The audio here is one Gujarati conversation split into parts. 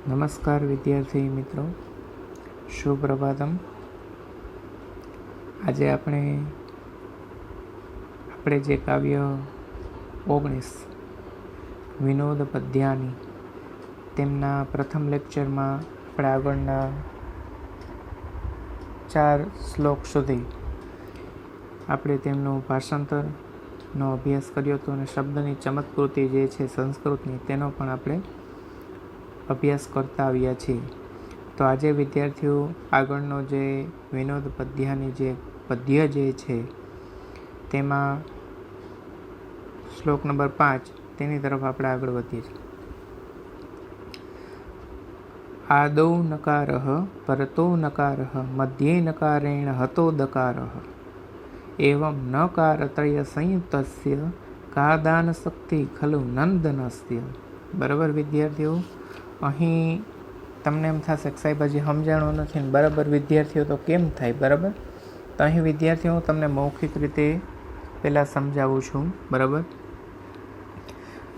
નમસ્કાર વિદ્યાર્થી મિત્રો, સુપ્રભાતમ. આજે આપણે જે કાવ્ય 19 વિનોદ પદ્યાની તેમના પ્રથમ લેક્ચરમાં આપણે આગળના 4 શ્લોક સુધી આપણે તેમનું ભાષાંતરનો અભ્યાસ કર્યો હતો અને શબ્દની ચમત્કૃતિ જે છે સંસ્કૃતની તેનો પણ આપણે અભ્યાસ કરતા આવ્યા છીએ. તો આજે વિદ્યાર્થીઓ આગળનો જે વિનોદ પદ્યાની જે પદ્ય જે છે તેમાં શ્લોક નંબર 5 તેની તરફ આપણે આગળ વધીએ છીએ. આદૌ નકારઃ પરતો નકારઃ મધ્યે નકારેણ હતો દકારઃ એવં નકારત્રય સંયુક્તસ્ય કાદાન શક્તિ ખલુ નંદનસ્ય. બરાબર વિદ્યાર્થીઓ, અહીં તમને એમ થશે કે સાહેબ હજી સમજાણું નથી ને બરાબર વિદ્યાર્થીઓ તો કેમ થાય? બરાબર, તો અહીં વિદ્યાર્થીઓ હું તમને મૌખિક રીતે પહેલાં સમજાવું છું. બરાબર,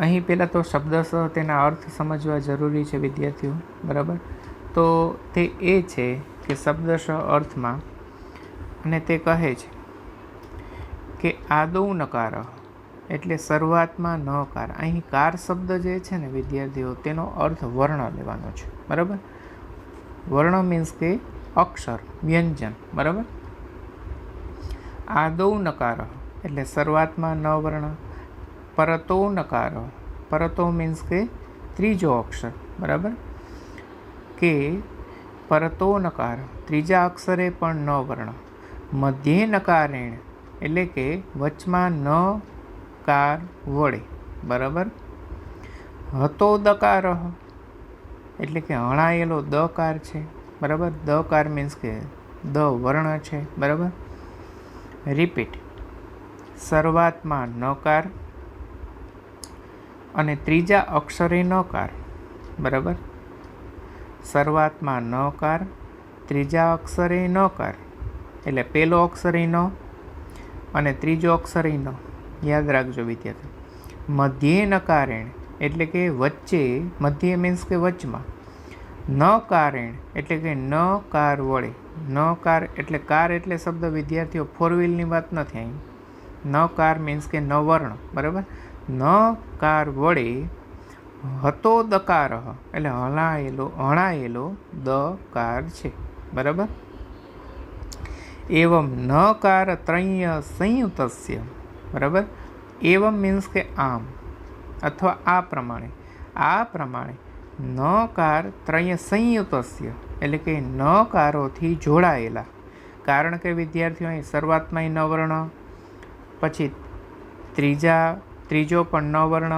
અહીં પહેલાં તો શબ્દશ તેના અર્થ સમજવા જરૂરી છે વિદ્યાર્થીઓ. બરાબર, તો તે એ છે કે શબ્દશ અર્થમાં અને તે કહે છે કે આદૌ નકાર એટલે શરૂઆતમાં નકાર. અહીં કાર શબ્દ જે છે ને વિદ્યાર્થીઓ તેનો અર્થ વર્ણ લેવાનો છે. બરાબર, વર્ણ મીન્સ કે અક્ષર, વ્યંજન. બરાબર, આદૌ નકાર એટલે શરૂઆતમાં ન વર્ણ. પરતો નકાર, પરતો મીન્સ કે ત્રીજો અક્ષર. બરાબર, કે પરતો નકાર ત્રીજા અક્ષરે પણ ન વર્ણ. મધ્યે નકારેણ એટલે કે વચમાં ન કાર વડે. બરાબર, હતો દકાર એટલે કે હણાયેલો દકાર છે. બરાબર, દકાર મીન્સ કે દ વર્ણ છે. બરાબર, રિપીટ, શરૂઆતમાં નકાર અને ત્રીજા અક્ષરે નકાર. બરાબર, શરૂઆતમાં નકાર, ત્રીજા અક્ષરે નકાર એટલે પહેલો અક્ષરે ન અને ત્રીજો અક્ષરે ન. યાદ રાખજો વિદ્યાર્થી. મધ્યે નકારેણ એટલે કે વચ્ચે, મધ્ય મીન્સ કે વચમાં. ન કારેણ એટલે કે ન કાર વડે. ન કાર એટલે કાર એટલે શબ્દ વિદ્યાર્થીઓ ફોર વ્હીલની વાત નથી અહીં. ન કાર મીન્સ કે ન વર્ણ. બરાબર, ન કાર વડે હતો દકાર એટલે હણાયેલો દકાર છે. બરાબર, એવમ નકાર ત્રય સંયુક્તસ્ય. બરાબર, એવમ મીન્સ કે આમ અથવા આ પ્રમાણે. આ પ્રમાણે નકાર ત્રય સંયુક્તસ્ય એટલે કે નકારોથી જોડાયેલા. કારણ કે વિદ્યાર્થીઓ અહીં શરૂઆતમાં ન વર્ણ, પછી ત્રીજો પણ ન વર્ણ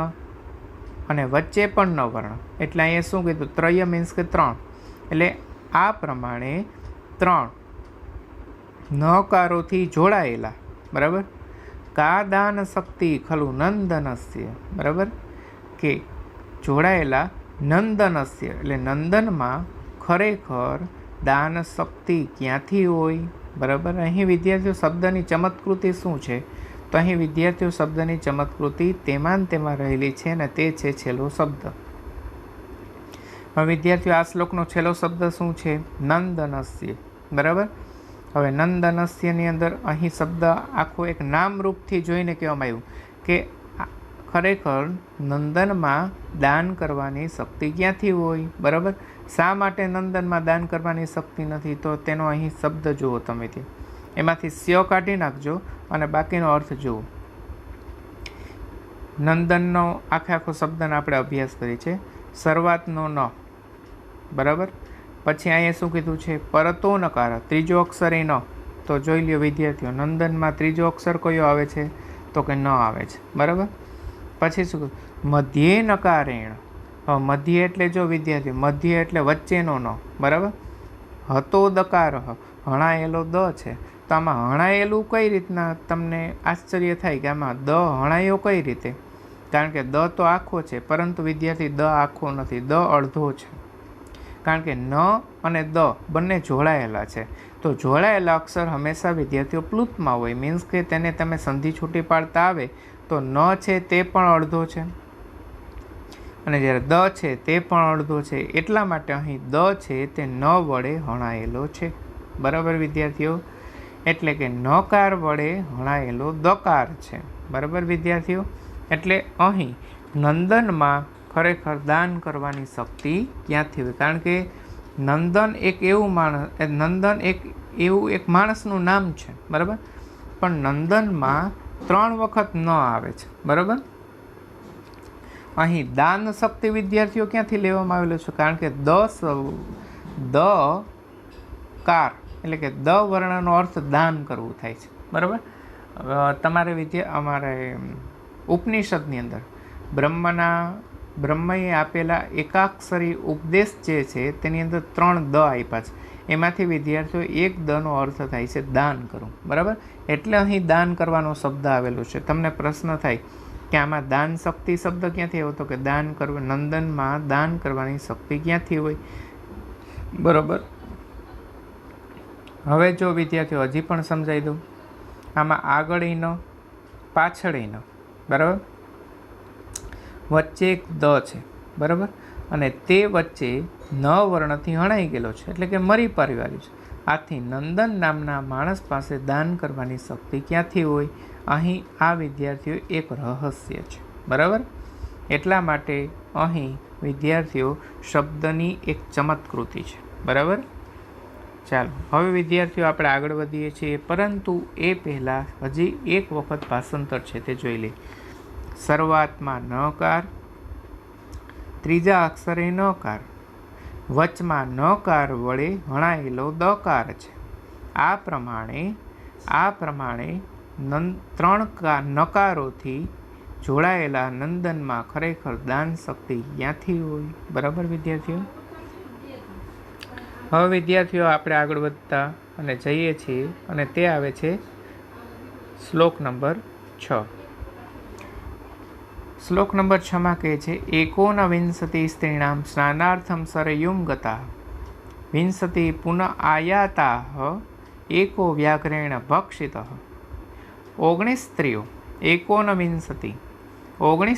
અને વચ્ચે પણ ન વર્ણ. એટલે અહીંયા શું કીધું? ત્રય મીન્સ કે 3. એટલે આ પ્રમાણે 3 નકારોથી જોડાયેલા. બરાબર, કાદાન શક્તિ ખલુ નંદનસ્ય. બરાબર, કે જોડાયેલા નંદનસ્ય એટલે નંદનમાં ખરેખર દાન શક્તિ ક્યાંથી હોય? બરાબર, અહીં વિદ્યાર્થીઓ શબ્દની ચમત્કૃતિ શું છે? તો અહીં વિદ્યાર્થીઓ શબ્દની ચમત્કૃતિ તેમાં રહેલી છે અને તે છે છેલ્લો શબ્દ. હવે વિદ્યાર્થીઓ આ શ્લોકનો છેલ્લો શબ્દ શું છે? નંદનસ્ય. બરાબર, હવે નંદનસ્યની અંદર અહીં શબ્દ આખો એક નામરૂપથી જોઈને કહેવામાં આવ્યું કે ખરેખર નંદનમાં દાન કરવાની શક્તિ ક્યાંથી હોય? બરાબર, શા માટે નંદનમાં દાન કરવાની શક્તિ નથી? તો તેનો અહીં શબ્દ જુઓ તમે. એમાંથી સ્ય કાઢી નાખજો અને બાકીનો અર્થ જુઓ. નંદનનો આખો શબ્દનો આપણે અભ્યાસ કરીએ છીએ. શરૂઆતનો ન. બરાબર, પછી અહીંયા શું કીધું છે? પરતો નકાર ત્રીજો અક્ષર એ ન. તો જોઈ લ્યો વિદ્યાર્થીઓ, નંદનમાં ત્રીજો અક્ષર કયો આવે છે? તો કે ન આવે છે. બરાબર, પછી શું? મધ્યે નકારેણ. મધ્ય એટલે જો વિદ્યાર્થી, મધ્ય એટલે વચ્ચેનો ન. બરાબર, હતો દકાર હણાયેલો દ છે. તો આમાં હણાયેલું કઈ રીતના? તમને આશ્ચર્ય થાય કે આમાં દ હણાયો કઈ રીતે? કારણ કે દ તો આખો છે, પરંતુ વિદ્યાર્થી દ આખો નથી, દ અડધો છે. કારણ કે ન અને દ બંને જોડાયેલા છે. તો જોડાયેલા અક્ષર હંમેશા વિદ્યાર્થીઓ પ્લુતમાં હોય. મીન્સ કે તેને તમે સંધિ છૂટી પાડતા આવે તો ન છે તે પણ અડધો છે અને જ્યારે દ છે તે પણ અડધો છે, એટલા માટે અહીં દ છે તે ન વડે હણાયેલો છે. બરાબર વિદ્યાર્થીઓ? એટલે કે નકાર વડે હણાયેલો દકાર છે. બરાબર વિદ્યાર્થીઓ? એટલે અહીં નંદનમાં ખરેખર દાન કરવાની શક્તિ ક્યાંથી હોય? કારણ કે નંદન એક માણસનું નામ છે. બરાબર? પણ નંદનમાં 3 વખત ન આવે છે. બરાબર? અહીં દાન શક્તિ વિદ્યાર્થીઓ ક્યાંથી લેવામાં આવેલો છે? કારણ કે દ કાર એટલે કે દ વર્ણનો અર્થ દાન કરવું થાય છે. બરાબર? તમારે અમારે ઉપનિષદની અંદર બ્રહ્મએ આપેલા એકાક્ષરી ઉપદેશ જે છે તેની અંદર 3 દ આપ્યા છે. એમાંથી વિદ્યાર્થીઓ એક દનો અર્થ થાય છે દાન કરવું. બરાબર? એટલે અહીં દાન કરવાનો શબ્દ આવેલો છે. તમને પ્રશ્ન થાય કે આમાં દાન શક્તિ શબ્દ ક્યાંથી આવ્યો? તો કે દાન કરવા, નંદનમાં દાન કરવાની શક્તિ ક્યાંથી હોય? બરાબર? હવે જો વિદ્યાર્થીઓ હજી પણ સમજાવી દઉં, આમાં આગળ ન પાછળ ન, બરાબર, વચ્ચે એક દ છે. બરાબર? અને તે વચ્ચે ન વર્ણથી હણાઈ ગયેલો છે, એટલે કે મરી પાડ્યું છે. આથી નંદન નામના માણસ પાસે દાન કરવાની શક્તિ ક્યાંથી હોય? અહીં આ વિદ્યાર્થીઓ એક રહસ્ય છે. બરાબર? એટલા માટે અહીં વિદ્યાર્થીઓ શબ્દની એક ચમત્કૃતિ છે. બરાબર? ચાલો હવે વિદ્યાર્થીઓ આપણે આગળ વધીએ છીએ, પરંતુ એ પહેલાં હજી એક વખત ભાષાંતર છે તે જોઈ લઈએ. શરૂઆતમાં નકાર, ત્રીજા અક્ષરે નકાર, વચમાં નકાર વડે હણાયેલો દકાર છે. આ પ્રમાણે 3 નકારોથી જોડાયેલા નંદનમાં ખરેખર દાન શક્તિ ક્યાંથી હોય? બરાબર વિદ્યાર્થીઓ? હવે વિદ્યાર્થીઓ આપણે આગળ વધતા અને જઈએ છીએ, અને તે આવે છે શ્લોક નંબર 6. શ્લોક નંબર 6માં કહે છે, એકોનવિંશતિ સ્ત્રીણામ સ્નાનાર્થમ સરયુમ ગતા વિંશતિ પુનઃ આયાતા એકો વ્યાઘ્રેણ ભક્ષિત. 19 સ્ત્રીઓ, 19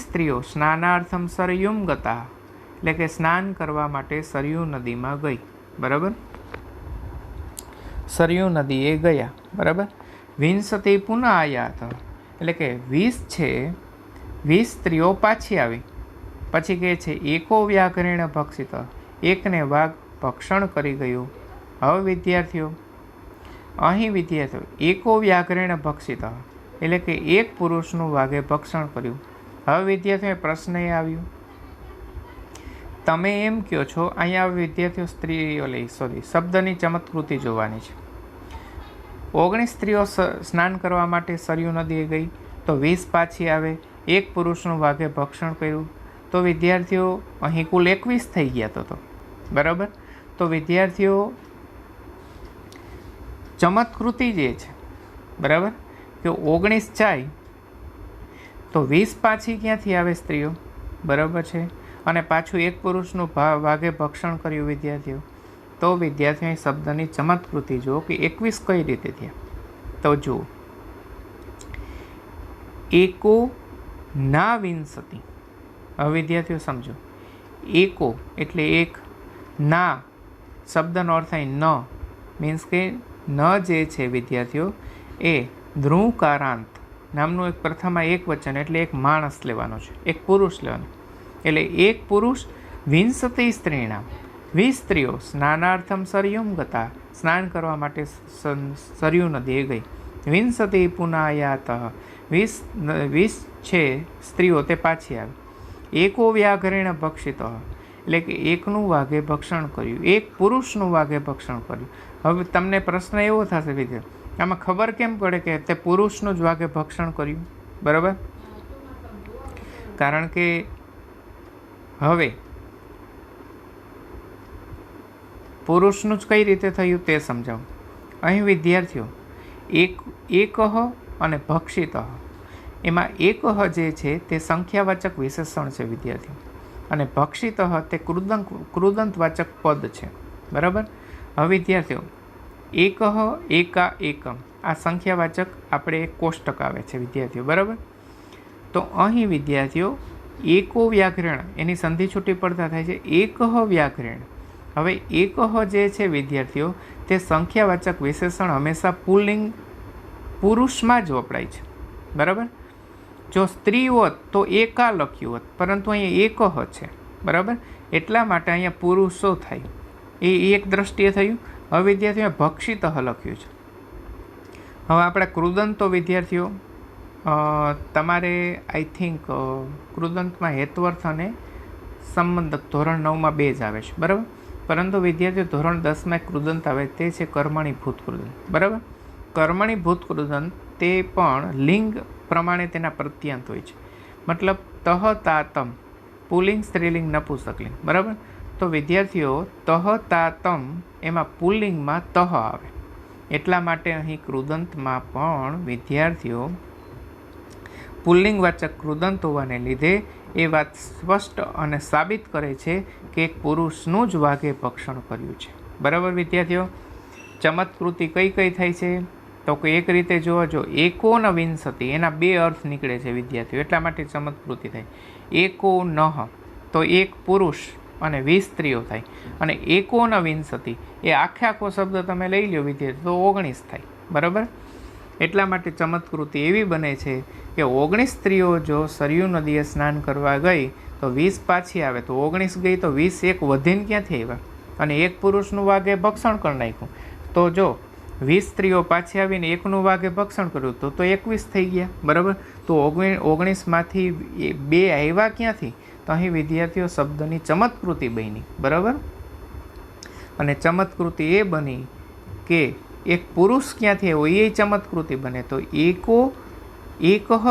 સ્ત્રીઓ સ્નાનાર્થમ સરયુમ ગતા, એટલે કે સ્નાન કરવા માટે સરયુ નદીમાં ગઈ. બરાબર? સરયુ નદીએ ગયા. બરાબર? વિંશતિ પુનઃ આયાત, એટલે કે 20 છે, 20 સ્ત્રીઓ પાછી આવી. પછી કહે છે એકો વ્યાઘ્રેણ ભક્ષિત, એકને વાઘ ભક્ષણ કરી ગયું. હવે વિદ્યાર્થીઓ એકો વ્યાઘ્રેણ ભક્ષિત, એટલે કે એક પુરુષનું વાઘે ભક્ષણ કર્યું. હવે વિદ્યાર્થીઓ પ્રશ્ન એ આવ્યો, તમે એમ કહો છો, અહીંયા વિદ્યાર્થીઓ શબ્દની ચમત્કૃતિ જોવાની છે. 19 સ્ત્રીઓ સ્નાન કરવા માટે સરયુ નદીએ ગઈ, તો 20 પાછી આવે, એક પુરુષનું વાઘે ભક્ષણ કર્યું, તો વિદ્યાર્થીઓ અહીં કુલ 21 થઈ ગયા. તો બરાબર? તો વિદ્યાર્થીઓ ચમત્કૃતિ જે છે, બરાબર, કે 19 જાય તો 20 પાછી ક્યાંથી આવે સ્ત્રીઓ? બરાબર છે? અને પાછું એક પુરુષનું વાઘે ભક્ષણ કર્યું વિદ્યાર્થીઓ. તો વિદ્યાર્થીઓ શબ્દની ચમત્કૃતિ જુઓ કે 21 કઈ રીતે થયા. તો જુઓ, એકો ના વિંશતિ. હવે વિદ્યાર્થીઓ સમજો, એકો એટલે એક, ના શબ્દનો અર્થ અહીં ન, મીન્સ કે ન જે છે વિદ્યાર્થીઓ એ ધ્રુવકારાંત નામનું એક પ્રથમમાં એક વચન, એટલે એક માણસ લેવાનો છે, એક પુરુષ લેવાનો. એટલે એક પુરુષ, વિંશતિ સ્ત્રીણામ 20 સ્ત્રીઓ સ્નાનાર્થમ સરયુમ ગતા, સ્નાન કરવા માટે સરયુ નદીએ ગઈ. વિંશતિ પુનાયાત, 20 છે સ્ત્રીઓ તે પાછી આવી. એકો વ્યાઘ્રેણ ભક્ષિત, એટલે કે એકનું વાઘે ભક્ષણ કર્યું, એક પુરુષનું વાઘે ભક્ષણ કર્યું. હવે તમને પ્રશ્ન એવો થશે વિદ્યાર્થી, આમાં ખબર કેમ પડે કે તે પુરુષનું જ વાઘે ભક્ષણ કર્યું? બરાબર? કારણ કે હવે પુરુષનું જ કઈ રીતે થયું તે સમજાવું. અહીં વિદ્યાર્થીઓ એકહ અને ભક્ષિત, એમાં એકહ જે છે તે સંખ્યાવાચક વિશેષણ છે વિદ્યાર્થીઓ, અને ભક્ષિત તે કૃદંતવાચક પદ છે. બરાબર? હવે વિદ્યાર્થીઓ એકહ, એકા, એકમ આ સંખ્યાવાચક આપણે એક કોષ્ટક આવે છે વિદ્યાર્થીઓ. બરાબર? તો અહીં વિદ્યાર્થીઓ એકો વ્યાકરણ એની સંધિ છૂટી પડતા થાય છે એકહ વ્યાકરણ. હવે એકહ જે છે વિદ્યાર્થીઓ, તે સંખ્યાવાચક વિશેષણ હંમેશા પુલ્લિંગ પુરુષમાં જ વપરાય છે. બરાબર. જો સ્ત્રી હોત તો એકા લખ્યું હોત, પરંતુ અહીંયા એકહ છે. બરાબર. એટલા માટે અહીંયા પુરુષો થાય, એ એક દ્રષ્ટિએ થયું. હવે વિદ્યાર્થીઓ ભક્ષિતઃ લખ્યું છે. હવે આપણે કૃદંતો વિદ્યાર્થીઓ, તમારે આઈ થિંક કૃદંતમાં હેત્વર્થ અને સંબંધક ધોરણ 9માં 2 જ આવે છે. બરાબર. પરંતુ વિદ્યાર્થીઓ ધોરણ 10માં એક કૃદંત આવે, તે છે કર્મણીભૂત કૃદંત. બરાબર. કર્મણીભૂત કૃદંત તે પણ લિંગ પ્રમાણે તેના પ્રત્યાંત હોય છે. મતલબ તહ તાતમ પુલ્લિંગ, સ્ત્રીલિંગ, નપુંસકલિંગ. બરાબર. તો વિદ્યાર્થીઓ તહ તાતમ એમાં પુલ્લિંગમાં તહ આવે. એટલા માટે અહીં કૃદંતમાં પણ વિદ્યાર્થીઓ પુલ્લિંગવાચક કૃદંત હોવાને લીધે એ વાત સ્પષ્ટ અને સાબિત કરે છે કે એક પુરુષનું જ વાઘે ભક્ષણ કર્યું છે. બરાબર વિદ્યાર્થીઓ. ચમત્કૃતિ કઈ કઈ થાય છે? તો કે એક રીતે જોવા જો એકોન વિંશતિ, એના 2 અર્થ નીકળે છે વિદ્યાર્થીઓ, એટલા માટે ચમત્કૃતિ થાય. એકો નહ તો એક પુરુષ અને 20 સ્ત્રીઓ થાય, અને એકોન વિંશતિ એ આખો શબ્દ તમે લઈ લો વિદ્યાર્થી તો 19 થાય. બરાબર. એટલા માટે ચમત્કૃતિ એવી બને છે કે 19 સ્ત્રીઓ જો સરયુ નદીએ સ્નાન કરવા ગઈ તો 20 પાછી આવે, તો 19 ગઈ તો 20 એક વધીને ક્યાંથી આવ્યા, અને એક પુરુષનું વાઘે ભક્ષણ કરી નાખ્યું. તો જો 20 સ્ત્રીઓ પાછી આવીને એકનું વાઘે ભક્ષણ કર્યું તો 21 થઈ ગયા. બરાબર. તો 19માંથી 2 આવ્યા ક્યાંથી? તો અહીં વિદ્યાર્થીઓ શબ્દની ચમત્કૃતિ બની. બરાબર. અને ચમત્કૃતિ એ બની કે એક પુરુષ ક્યાંથી આવ્યો એ ચમત્કૃતિ બને. તો એકહ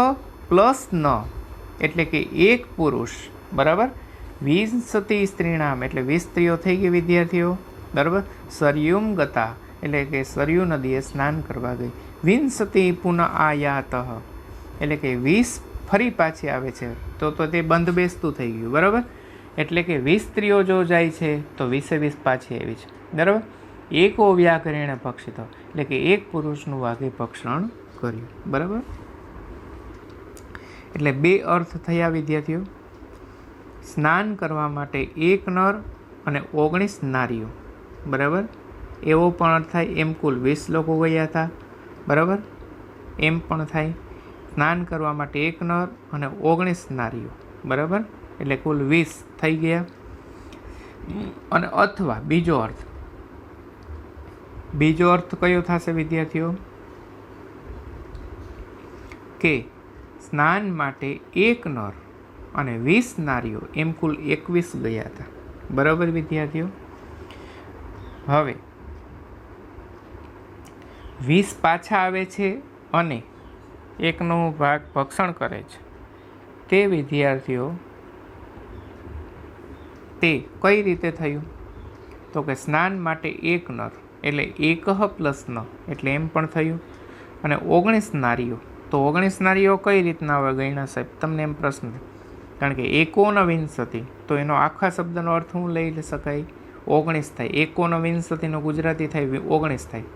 પ્લસ ન એટલે કે એક પુરુષ. બરાબર. વિંશતિ સ્ત્રીણામ એટલે 20 સ્ત્રીઓ થઈ ગઈ વિદ્યાર્થીઓ. બરાબર. સરયુમ ગતા એટલે કે સરયુ નદીએ સ્નાન કરવા ગઈ. વિંશતિ પુનઃ આયાતઃ એટલે કે 20 ફરી પાછી આવે છે, તો તે બંધ બેસતું થઈ ગયું. બરાબર. એટલે કે 20 સ્ત્રીઓ જો જાય છે તો 20 પાછી આવી છે. બરાબર. એકો વ્યાકરણ ભક્ષિત એટલે કે એક પુરુષનું વાઘે ભક્ષણ કર્યું. બરાબર. એટલે 2 અર્થ થયા વિદ્યાર્થીઓ. સ્નાન કરવા માટે 1 નર અને 19 નારીઓ. બરાબર. એવો પણ અર્થ થાય. એમ કુલ 20 લોકો ગયા હતા. બરાબર. એમ પણ થાય. સ્નાન કરવા માટે 1 નર અને 19 નારીઓ. બરાબર. એટલે કુલ 20 થઈ ગયા. અને અથવા બીજો અર્થ કયો થશે વિદ્યાર્થીઓ? કે સ્નાન માટે 1 નર અને 20 નારીઓ, એમ કુલ 21 ગયા હતા. બરાબર વિદ્યાર્થીઓ. હવે 20 પાછા આવે છે અને એકનો ભાગ ભક્ષણ કરે છે. તે વિદ્યાર્થીઓ તે કઈ રીતે થયું? તો કે સ્નાન માટે 1 નર એટલે એકહ પ્લસ ન એટલે એમ પણ થયું. અને 19 નારીઓ, તો 19 નારીઓ કઈ રીતના આવે ગણ્યા સાહેબ? તમને એમ પ્રશ્ન, કારણ કે એકોન વિંશતિ તો એનો આખા શબ્દનો અર્થ હું લઈ શકાય? 19 થાય. એકોન વિંશતિનો ગુજરાતી થાય 19 થાય.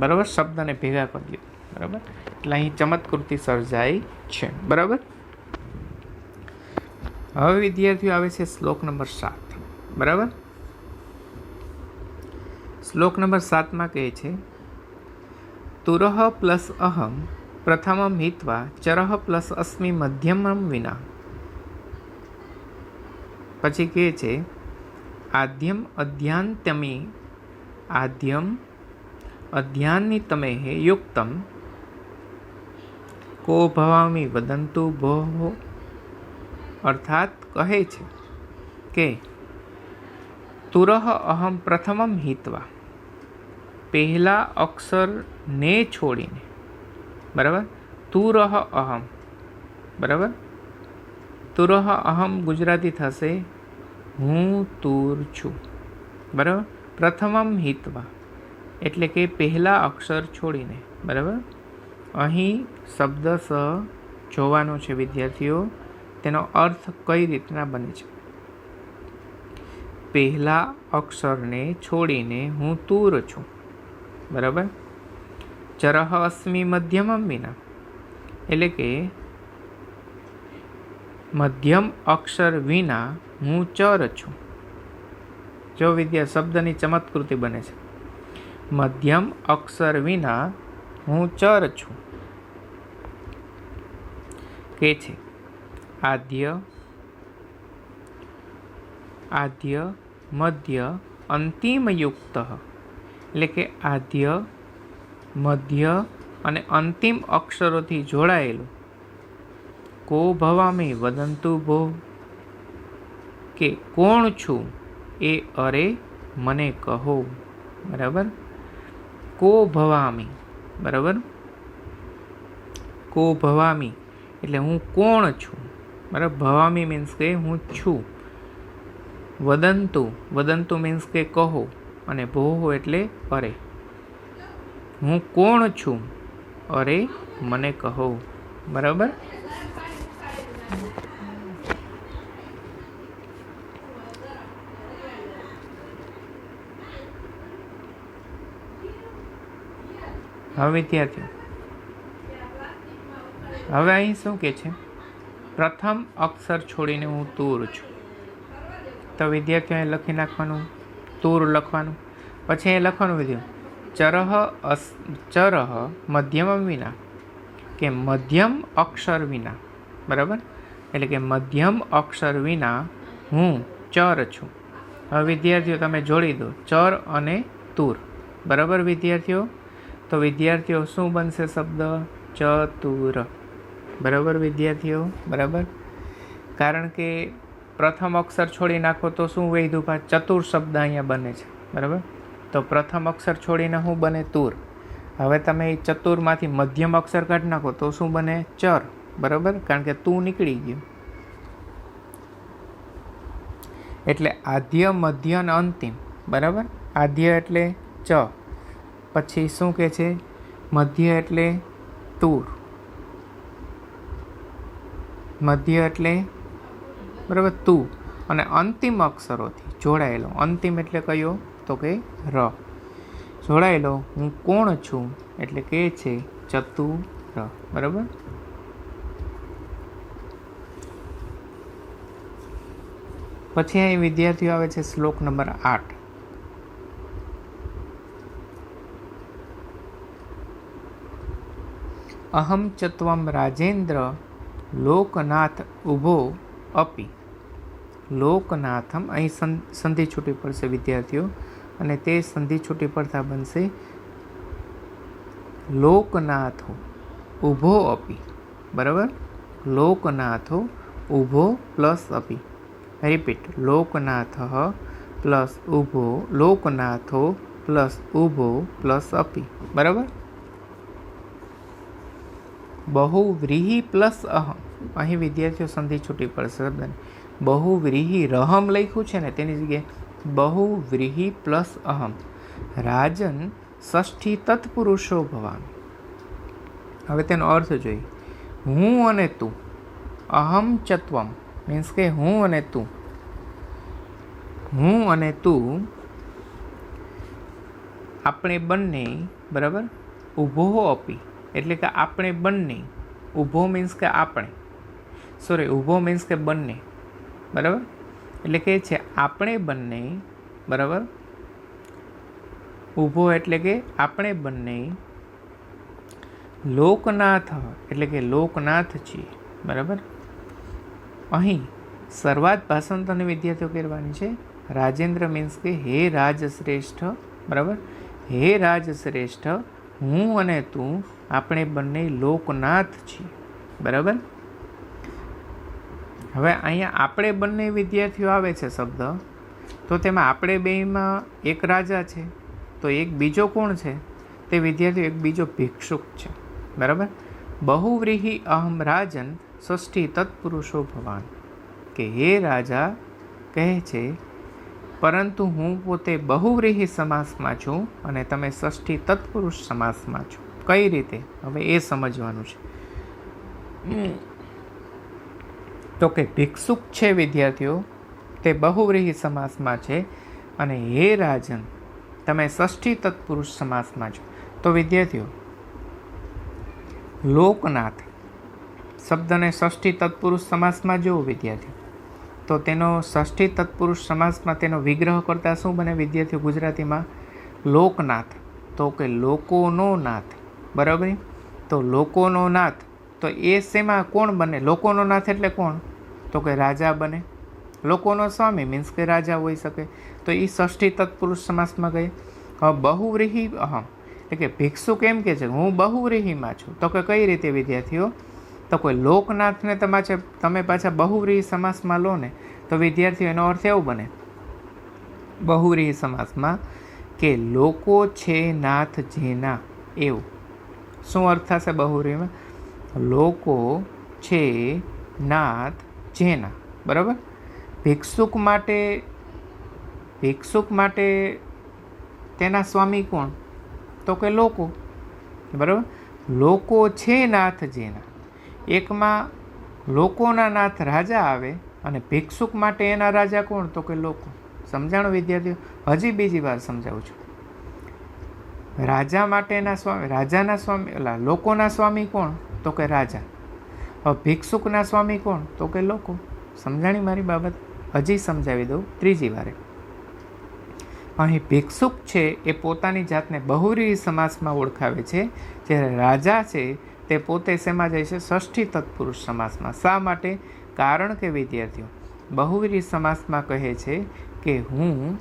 બરાબર. શબ્દને ભેગા કરી લો. બરાબર. એટલે અહીં ચમત્કૃતિ સર્જાય છે. બરાબર. હવે વિદ્યાર્થીઓ આવે છે શ્લોક નંબર 7. બરાબર. શ્લોક નંબર 7માં કહે છે તુરહ પ્લસ અહમ પ્રથમમ હિત્વા ચરહ પ્લસ અસ્મિ મધ્યમમ વિના. પછી કહે છે આદ્યમ અધ્યાન્ની તમે હે યુક્તમ કો ભવામી વદંતુ ભો. અર્થાત કહે છે કે તુરહ અહમ પ્રથમમ હિત્વા, પહેલા અક્ષરને છોડીને. બરાબર. તુરહ અહમ. બરાબર. તુરહ અહમ ગુજરાતી થશે હું તુર છું. બરાબર. પ્રથમમ હિત્વા એટલે કે પહેલા અક્ષર છોડીને. બરાબર. અહીં શબ્દ સ જોવાનો છે વિદ્યાર્થીઓ, તેનો અર્થ કઈ રીતના બને છે. પહેલા અક્ષરને છોડીને હું તુર છું. બરાબર. ચરહ અસ્મિ મધ્યમમ વિના એટલે કે મધ્યમ અક્ષર વિના હું ચર છું. જો વિદ્યા શબ્દની ચમત્કૃતિ બને છે. મધ્યમ અક્ષર વિના હું ચર છું. કે છે આદ્ય મધ્ય અંતિમ યુક્ત, એટલે કે આદ્ય મધ્ય અને અંતિમ અક્ષરોથી જોડાયેલું. કો ભવામી વદંતુ ભો, કે કોણ છું એ અરે મને કહો. બરાબર. કો ભવામી, બરાબર. કો ભવામી એટલે હું કોણ છું. બરાબર. ભવામી મીન્સ કે હું છું. વદંતુ મીન્સ કે કહો, અને ભોહો એટલે અરે. હું કોણ છું, અરે મને કહો. બરાબર. હવે વિદ્યાર્થીઓ, હવે અહીં શું કે છે? પ્રથમ અક્ષર છોડીને હું તૂર છું. તો વિદ્યાર્થીઓ અહીં લખી નાખવાનું, તૂર લખવાનું. પછી અહીં લખવાનું વિદ્યાર્થીઓ ચરહ મધ્યમ વિના, કે મધ્યમ અક્ષર વિના. બરાબર. એટલે કે મધ્યમ અક્ષર વિના હું ચર છું. હવે વિદ્યાર્થીઓ તમે જોડી દો ચર અને તૂર. બરાબર વિદ્યાર્થીઓ. તો વિદ્યાર્થીઓ શું બનશે શબ્દ? ચતુર. બરાબર વિદ્યાર્થીઓ. બરાબર. કારણ કે પ્રથમ અક્ષર છોડી નાખો તો શું વૈધું? ચતુર શબ્દ અહીંયા બને છે. બરાબર. તો પ્રથમ અક્ષર છોડીને શું બને? તૂર. હવે તમે એ ચતુરમાંથી મધ્યમ અક્ષર કાઢી નાખો તો શું બને? ચર. બરાબર. કારણ કે તું નીકળી ગયું. એટલે આદ્ય મધ્ય અને અંતિમ. બરાબર. આદ્ય એટલે ચ, પછી શું કે છે? મધ્ય એટલે તૂર, મધ્ય એટલે બરાબર તું, અને અંતિમ અક્ષરોથી જોડાયેલો. અંતિમ એટલે કયો? તો કે ર. જોડાયેલો હું કોણ છું એટલે કે છે ચતુર. બરાબર. પછી અહીં વિદ્યાર્થીઓ આવે છે શ્લોક નંબર 8. અહમ ચત્વમ રાજેન્દ્ર લોકનાથ ઉભો અપી. લોકનાથમ, અહીં સંધિ છૂટી પડશે વિદ્યાર્થીઓ, અને તે સંધિ છૂટી પડતા બનશે લોકનાથો ઉભો અપી. બરાબર. લોકનાથો ઉભો પ્લસ અપી. રિપીટ. લોકનાથ પ્લસ ઉભો, લોકનાથો પ્લસ ઉભો પ્લસ અપી. બરાબર. બહુવ્રીહી પ્લસ અહમ. અહીં વિદ્યાર્થીઓ સંધિ છૂટી પડશે શબ્દને. બહુવ્રીહી રહમ લખ્યું છે ને તેની જગ્યાએ બહુવ્રીહી પ્લસ અહમ. રાજન ષષ્ઠી તત્પુરુષો ભવામી. હવે તેનો અર્થ જોઈએ. હું અને તું. અહમ ચત્વમ મીન્સ કે હું અને તું. હું અને તું આપણે બંને. બરાબર. ઉભો અપી એટલે કે આપણે બંને. ઊભો મીન્સ કે આપણે, સોરી ઊભો મીન્સ કે બંને. બરાબર. એટલે કે છે આપણે બંને. બરાબર. ઊભો એટલે કે આપણે બંને લોકનાથ એટલે કે લોકનાથ છીએ. બરાબર. અહીં શરૂઆત ભાષાંતરની વિદ્યાર્થીઓ કરવાની છે. રાજેન્દ્ર મીન્સ કે હે રાજશ્રેષ્ઠ. બરાબર. હે રાજશ્રેષ્ઠ, હું અને તું આપણે બંને લોકનાથ છીએ. બરાબર. હવે અહીંયા આપણે બંને વિદ્યાર્થીઓ આવે છે શબ્દ, તો તેમાં આપણે બેમાં એક રાજા છે, તો એક બીજો કોણ છે? તે વિદ્યાર્થીઓ એક બીજો ભિક્ષુક છે. બરાબર. બહુવ્રીહી અહમ રાજન ષષ્ઠી તત્પુરુષો ભવાન, કે હે રાજા કહે છે પરંતુ હું પોતે બહુવ્રીહી સમાસમાં છું અને તમે ષષ્ઠી તત્પુરુષ સમાસમાં છો. કઈ રીતે? હવે એ સમજવાનું છે. તો કે ભિક્ષુક છે વિદ્યાર્થીઓ તે બહુવ્રીહી સમાસમાં છે, અને હે રાજન તમે ષષ્ઠી તત્પુરુષ સમાસમાં છો. તો વિદ્યાર્થીઓ લોકનાથ શબ્દને ષષ્ઠી તત્પુરુષ સમાસમાં જોવો વિદ્યાર્થીઓ, તો તેનો ષષ્ઠી તત્પુરુષ સમાસમાં તેનો વિગ્રહ કરતાં શું બને વિદ્યાર્થીઓ ગુજરાતીમાં? લોકનાથ. તો કે લોકોનો નાથ. બરાબર. તો લોકોનો નાથ, તો એ શેમાં કોણ બને? લોકોનો નાથ એટલે કોણ? તો કે રાજા બને. લોકોનો સ્વામી મીન્સ કે રાજા હોઈ શકે. તો એ ષષ્ઠી તત્પુરુષ સમાસમાં ગઈ. હવે બહુવ્રીહી એટલે કે ભિક્ષુક એમ કે છે હું બહુવ્રીહીમાં છું. તો કે કઈ રીતે વિદ્યાર્થીઓ? તો કોઈ લોકનાથને તમે પાછા બહુવ્રીહી સમાસમાં લો ને તો વિદ્યાર્થીઓ એનો અર્થ એવો બને બહુવ્રીહી સમાસમાં કે લોકો છે નાથ જેના, એવું. શું અર્થ થશે બહુવ્રીહીમાં? લોકો છે નાથ જેના. બરાબર. ભિક્ષુક માટે તેના સ્વામી કોણ? તો કે લોકો. બરાબર. લોકો છે નાથ જેના. એકમાં લોકોના નાથ રાજા આવે અને ભિક્ષુક માટે એના રાજા કોણ? તો કે લોકો. સમજાણું વિદ્યાર્થીઓ? હજી બીજી વાર સમજાવું છું. રાજા માટેના સ્વામી, રાજાના સ્વામી લોકોના સ્વામી કોણ? તો કે રાજા. હવે ભિક્ષુકના સ્વામી કોણ? તો કે લોકો. સમજાણી મારી બાબત? હજી સમજાવી દઉં ત્રીજી વારે. અહીં ભિક્ષુક છે એ પોતાની જાતને બહુવ્રીહી સમાસમાં ઓળખાવે છે, જ્યારે રાજા છે તે પોતે શેમાં જાય છે? ષષ્ઠી તત્પુરુષ સમાસમાં. શા માટે? કારણ કે વિદ્યાર્થીઓ બહુવ્રીહી સમાસમાં કહે છે કે હું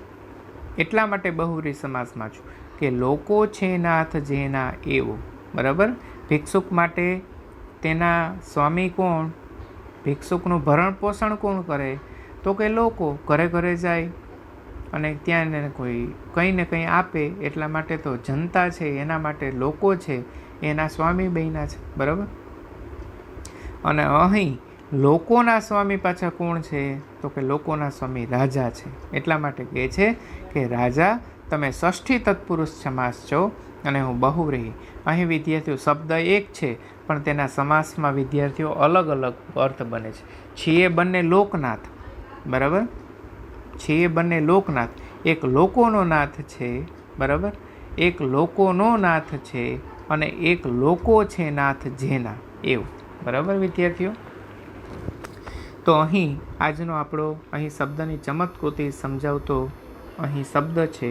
એટલા માટે બહુવ્રીહી સમાસમાં છું કે લોકો છે નાથ જેના, એવું. બરાબર. ભિક્ષુક માટે તેના સ્વામી કોણ? ભિક્ષુકનું ભરણ પોષણ કોણ કરે? તો કે લોકો. ઘરે ઘરે જાય અને ત્યાં એને કંઈ ને કંઈ આપે, એટલા માટે તો જનતા છે એના માટે લોકો છે એના સ્વામી બન્યા છે. બરાબર. અને અહીં લોકોના સ્વામી પાછા કોણ છે? તો કે લોકોના સ્વામી રાજા છે. એટલા માટે કહે છે કે રાજા તમે ષષ્ઠી તત્પુરુષ સમાસ છો અને હું બહુવ્રીહી. અહીં વિદ્યાર્થીઓ શબ્દ એક છે પણ તેના સમાસમાં વિદ્યાર્થીઓ અલગ અલગ અર્થ બને છે. છીએ બંને લોકનાથ. બરાબર. છીએ બંને લોકનાથ. એક લોકોનો નાથ છે. બરાબર. એક લોકોનો નાથ છે અને એક લોકો છે નાથ જેના, એવું. બરાબર વિદ્યાર્થીઓ? તો અહીં આજનો આપણો અહીં શબ્દની ચમત્કૃતિ સમજાવતો અહીં શબ્દ છે,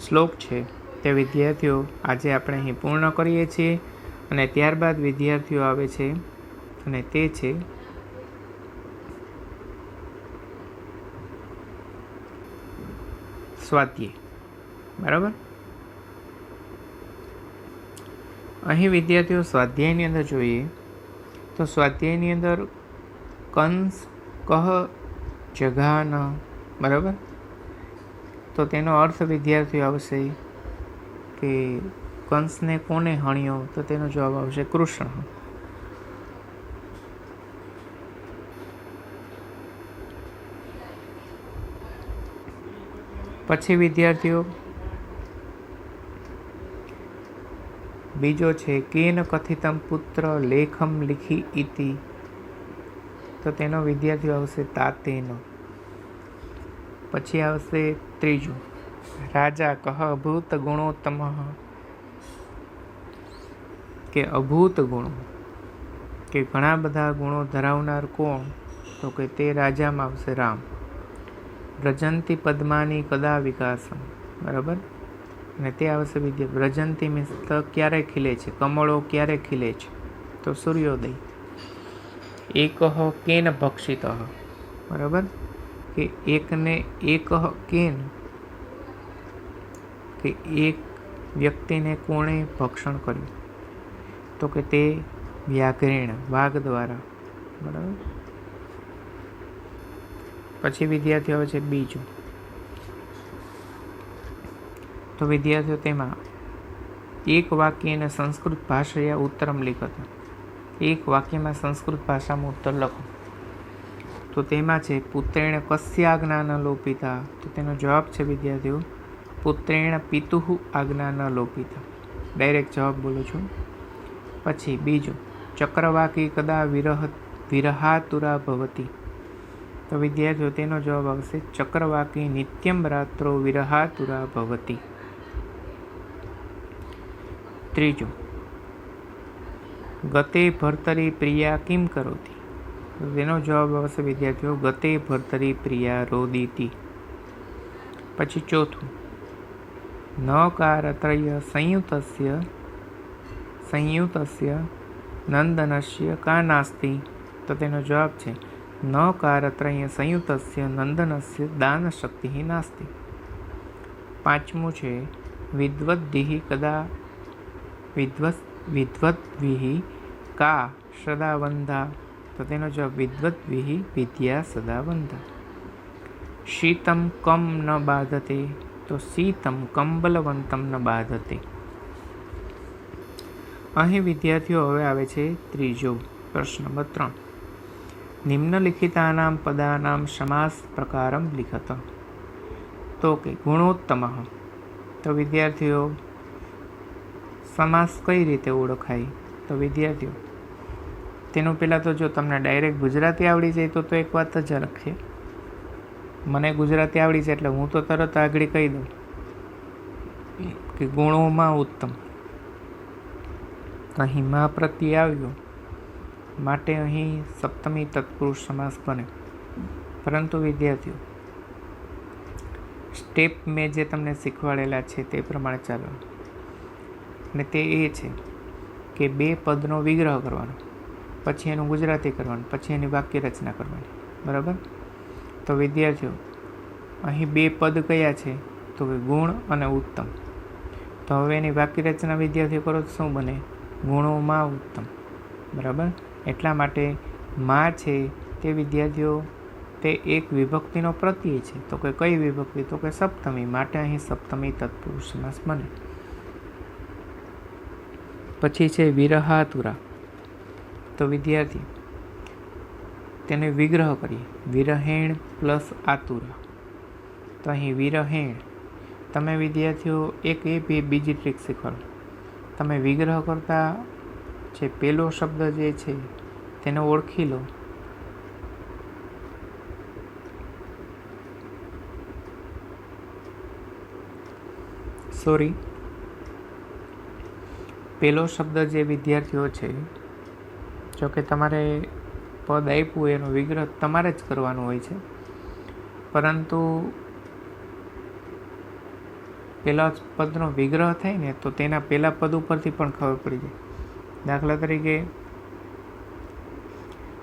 શ્લોક છે, તે વિદ્યાર્થીઓ આજે આપણે અહીં પૂર્ણ કરીએ છીએ. અને ત્યારબાદ વિદ્યાર્થીઓ આવે છે અને તે છે સ્વાધ્યાય. બરાબર. અહીં વિદ્યાર્થીઓ સ્વાધ્યાયની અંદર જોઈએ તો સ્વાધ્યાયની અંદર કંસ કહ જઘાન. બરાબર. તો તેનો અર્થ વિદ્યાર્થીઓ આવશે કે કંસને કોને હણ્યો? તો તેનો જવાબ આવશે કૃષ્ણ. પછી વિદ્યાર્થીઓ બીજો છે કેન કથિતમ પુત્ર લેખમ લિખી ઇતિ. તો તેનો વિદ્યાર્થીઓ આવશે તાતેનો. પછી આવશે ત્રીજું રાજા કહ અભૂત ગુણોત્તમ, કે અભૂત ગુણો કે ઘણા બધા ગુણો ધરાવનાર કોણ? તો કે તે રાજામાં આવશે રામ. વ્રજંતી પદ્માની કદા વિકાસમ. બરાબર. અને તે આવશે વિદ્યા વ્રજંતી મીન્સ ક્યારે ખીલે છે? કમળો ક્યારે ખીલે છે? તો સૂર્યોદય. એકહ કેન ભક્ષિત. બરાબર. કે એકને એકહ કેન, કે એક વ્યક્તિને કોણે ભક્ષણ કર્યું? તો કે તે વ્યાઘ્રેણ, વાઘ દ્વારા. બરાબર. પછી વિદ્યાર્થીઓ આવે છે બીજું. તો વિદ્યાર્થીઓ તેમાં એક વાક્યને સંસ્કૃત ભાષાયા ઉત્તરમ લિખત. એક વાક્યમાં સંસ્કૃત ભાષામાં ઉત્તર લખો. તો તેમાં છે પુત્રેણ કસ્ય આજ્ઞા ન લોપિતા. તો તેનો જવાબ છે વિદ્યાર્થીઓ પુત્રેણ પિતુઃ આજ્ઞા ન લોપિતા. ડાયરેક્ટ જવાબ બોલું છું. પછી બીજું ચક્રવાકી કદા વિરહાતુરા ભવતી. તો વિદ્યાર્થીઓ તેનો જવાબ આવશે ચક્રવાકી નિત્યમ રાત્રો વિરહાતુરા ભવતી. ત્રીજું ગતે ભર્તરી પ્રિયા કિમ કરોતી? તો તેનો જવાબ આવશે વિદ્યાર્થીઓ, ગતે ભર્તરી પ્રિયા રોદીતી. પછી ચોથું, નકારત્રય સંયુતસ્ય નંદનસ્ય કા નાસ્તિ? તો તેનો જવાબ છે નકારત્રય સંયુતસ્ય નંદનસ્ય દાનશક્તિ નાસ્તિ. પાંચમું છે વિદ્વદ્ભિઃ કા સદા વંદા? તો તેનો જવાબ વિદ્વદ્ભિઃ વિદ્યા સદા વંદા. શીતમ કમ ન બાધતે? તો શીતમ કંબલવંતમ ન બાધતે. અહીં વિદ્યાર્થીઓ હવે આવે છે ત્રીજો પ્રશ્ન નંબર 3. નિમ્નલિખિતાનામ પદાનામ સમાસ પ્રકારમ લિખત. તો કે ગુણોત્તમ. તો વિદ્યાર્થીઓ સમાસ કઈ રીતે ઓળખાય? તો વિદ્યાર્થીઓ તેનું પહેલાં તો જો તમને ડાયરેક્ટ ગુજરાતી આવડી જાય તો એક વાત જ અલગ છે. મને ગુજરાતી આવડી છે એટલે હું તો તરત આગળ કહી દઉં કે ગુણોમાં ઉત્તમ. અહીં માં પ્રત્યે આવ્યો માટે અહીં સપ્તમી તત્પુરુષ સમાસ બને. પરંતુ વિદ્યાર્થીઓ સ્ટેપ મેં જે તમને શીખવાડેલા છે તે પ્રમાણે ચાલો. અને તે એ છે કે 2 પદનો વિગ્રહ કરવાનો, પછી એનું ગુજરાતી કરવાનું, પછી એની વાક્ય રચના કરવાની. બરાબર? તો વિદ્યાર્થીઓ અહીં 2 પદ કયા છે? તો કે ગુણ અને ઉત્તમ. તો હવે એની વાક્ય રચના વિદ્યાર્થીઓ કરો તો શું બને? ગુણોમાં ઉત્તમ. બરાબર? એટલા માટે માં છે તે વિદ્યાર્થીઓ તે એક વિભક્તિનો પ્રત્યય છે. તો કે કઈ વિભક્તિ? તો કે સપ્તમી. માટે અહીં સપ્તમી તત્પુરુષ સમાસ બને. પછી છે વિરહાતુરા. તો વિદ્યાર્થી તેને વિગ્રહ કરીએ, વિરહેણ પ્લસ આતુરા. તો અહીં વિરહેણ તમે વિદ્યાર્થીઓ એક બીજી ટ્રીક શીખવાડો. તમે વિગ્રહ કરતા જે પહેલો શબ્દ જે છે તેને ઓળખી લો. પહેલો શબ્દ જે વિદ્યાર્થીઓ છે, જો કે તમારે પદ આપ્યું એનો વિગ્રહ તમારે જ કરવાનો હોય છે, પરંતુ પહેલા પદનો વિગ્રહ થાય ને તો તેના પહેલા પદ ઉપરથી પણ ખબર પડી જાય. દાખલા તરીકે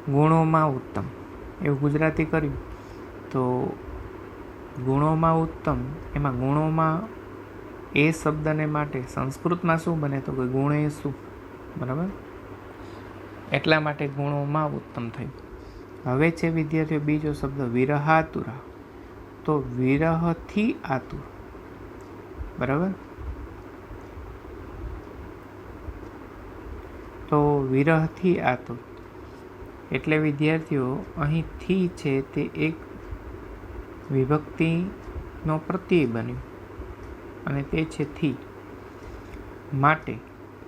ગુણોમાં ઉત્તમ એવું ગુજરાતી કર્યું તો ગુણોમાં ઉત્તમ, એમાં ગુણોમાં એ શબ્દને માટે સંસ્કૃતમાં શું બને? તો કે ગુણે શું. બરાબર? એટલા માટે ગુણોમાં ઉત્તમ થયું. હવે છે વિદ્યાર્થીઓ બીજો શબ્દ વિરહાતુરા. તો વિરહથી આતુર. બરાબર? તો વિરહથી આતુર એટલે વિદ્યાર્થીઓ અહીં થી છે તે એક વિભક્તિનો પ્રત્યય બન્યો અને તે છે થી. માટે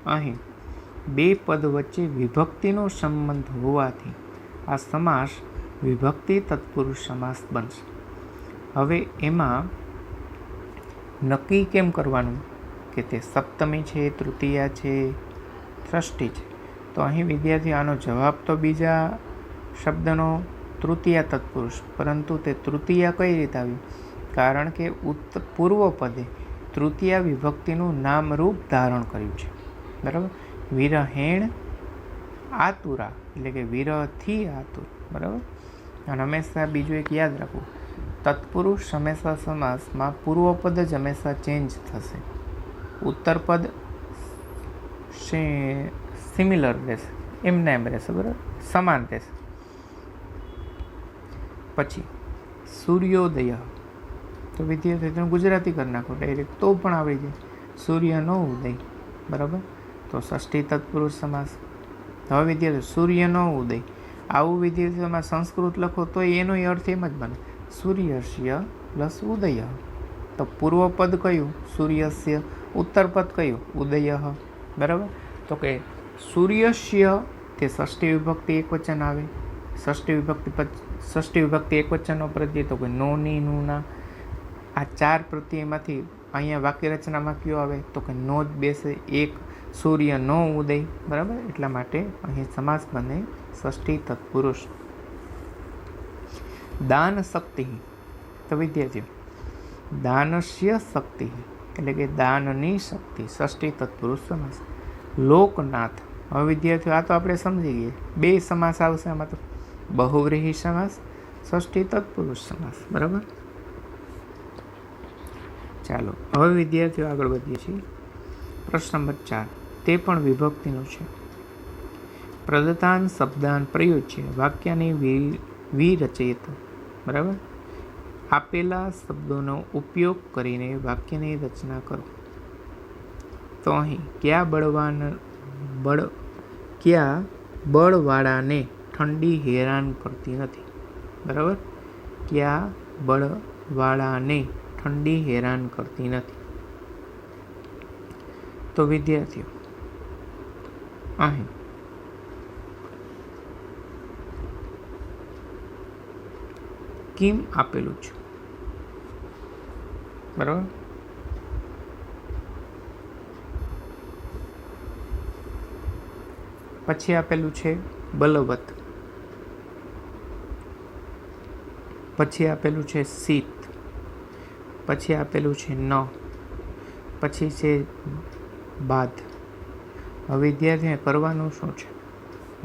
અહીં 2 પદ વચ્ચે વિભક્તિનો સંબંધ હોવાથી આ સમાસ વિભક્તિ તત્પુરુષ સમાસ બનશે. હવે એમાં નક્કી કેમ કરવાનું કે તે સપ્તમી છે, તૃતીયા છે, ષષ્ઠી છે? તો અહીં વિદ્યાર્થી આનો જવાબ તો બીજા શબ્દનો તૃતીયા તત્પુરુષ, પરંતુ તે તૃતીયા કઈ રીતે આવ્યું? કારણ કે પૂર્વ પદે તૃતીયા વિભક્તિનું નામરૂપ ધારણ કર્યું છે. બરાબર? વિરહેણ આતુરા એટલે કે વિરહથી આતુર. બરાબર? અને હંમેશા બીજું એક યાદ રાખવું, તત્પુરુષ હંમેશા સમાસમાં પૂર્વ પદ જ હંમેશા ચેન્જ થશે, ઉત્તર પદ સિમિલર રહેશે, એમને એમ રહેશે. બરાબર? સમાન રહેશે. પછી સૂર્યોદય. તો વિદ્યાર્થી તમે ગુજરાતી કરી નાખો ડાયરેક્ટ તો પણ આવડી જાય. સૂર્યનો ઉદય. બરાબર? તો ષષ્ઠી તત્પુરુષ સમાસ. હવે વિદ્યાર્થી સૂર્યનો ઉદય આવું વિદ્યાર્થીઓમાં સંસ્કૃત લખો તો એનો અર્થ એમ જ બને સૂર્યસ્ય પ્લસ ઉદય. તો પૂર્વ પદ કયું? સૂર્યસ્ય. ઉત્તર પદ કયું? ઉદય. બરાબર? તો કે સૂર્યસ્ય તે ષષ્ઠી વિભક્તિ એકવચન આવે. ષષ્ઠી વિભક્તિ એકવચનનો પ્રત્યય તો કે નો, ની, નું, ના. આ 4 પ્રત્યયમાંથી અહીંયા વાક્ય રચનામાં કયો આવે? તો કે નો જ બેસે. એક સૂર્યનો ઉદય, બરાબર. એટલા માટે અહીં સમાસ બને ષષ્ઠી તત્પુરુષ. દાન શક્તિ, તો વિદ્યાર્થીઓ દાનસ્ય શક્તિ એટલે કે દાનની શક્તિ, ષષ્ઠી તત્પુરુષ સમાસ. લોકનાથ, હવે વિદ્યાર્થીઓ આ તો આપણે સમજી ગઈએ, બે સમાસ આવશે આમાં તો, બહુવ્રીહી સમાસ, ષષ્ઠી તત્પુરુષ સમાસ, બરાબર. ચાલો હવે વિદ્યાર્થીઓ આગળ વધીએ છીએ. પ્રશ્ન નંબર 4, તે પણ વિભક્તિનું છે. પ્રદત્તાન શબ્દાન પ્રયુજ્ય વાક્યની વિરચેત, બરાબર. આપેલા શબ્દોનો ઉપયોગ કરીને વાક્યની રચના કરો. તો અહીં કયા બળવાળાને ઠંડી હેરાન કરતી નથી, બરાબર. કયા બળવાળાને ઠંડી હેરાન કરતી નથી. તો વિદ્યાર્થીઓ અહીં કિમ આપેલું છે, બરાબર. પછી આપેલું છે બલવત, પછી આપેલું છે શીત, પછી આપેલું છે ન, પછી છે બાદ. હવે વિદ્યાર્થીને કરવાનું શું છે,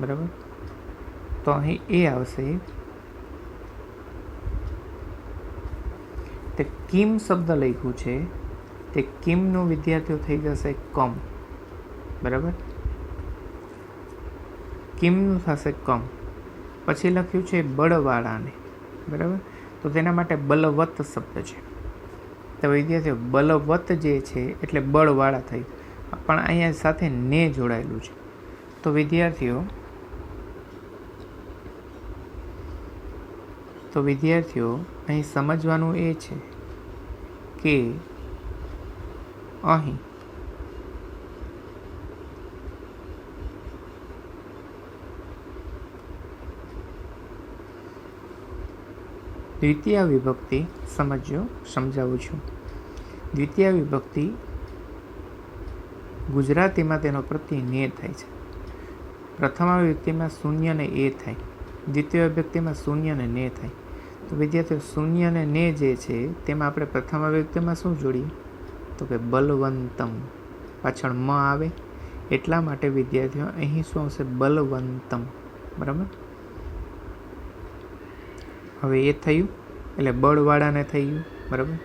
બરાબર. તો અહીં એ આવશે, તે કિમ શબ્દ લખ્યું છે, તે કિમનું વિદ્યાર્થીઓ થઈ જશે કમ, બરાબર. કિમનું થશે કમ. પછી લખ્યું છે બળવાળાને, બરાબર. તો તેના માટે બલવત શબ્દ છે. તો વિદ્યાર્થીઓ બલવત જે છે એટલે બળવાળા થઈ, પણ અહીંયા સાથે ને જોડાયેલું છે. તો વિદ્યાર્થીઓ અહીં સમજવાનું એ છે કે અહીં દ્વિતીય વિભક્તિ સમજાવું છું. દ્વિતીય વિભક્તિ ગુજરાતીમાં તેનો પ્રત્યય ને થાય છે. પ્રથમ વિભક્તિમાં શૂન્ય ને એ થાય, દ્વિતીય વિભક્તિમાં શૂન્ય ને થાય. તો વિદ્યાર્થીઓ શૂન્ય ને જે છે તેમાં આપણે પ્રથમ વિભક્તિમાં શું જોડીએ, તો કે બલવંતમ, પાછળ મ આવે એટલા માટે વિદ્યાર્થીઓ અહીં શું આવશે, બલવંતમ, બરાબર. હવે એ થયું એટલે બળવાળાને થઈ ગયું, બરાબર.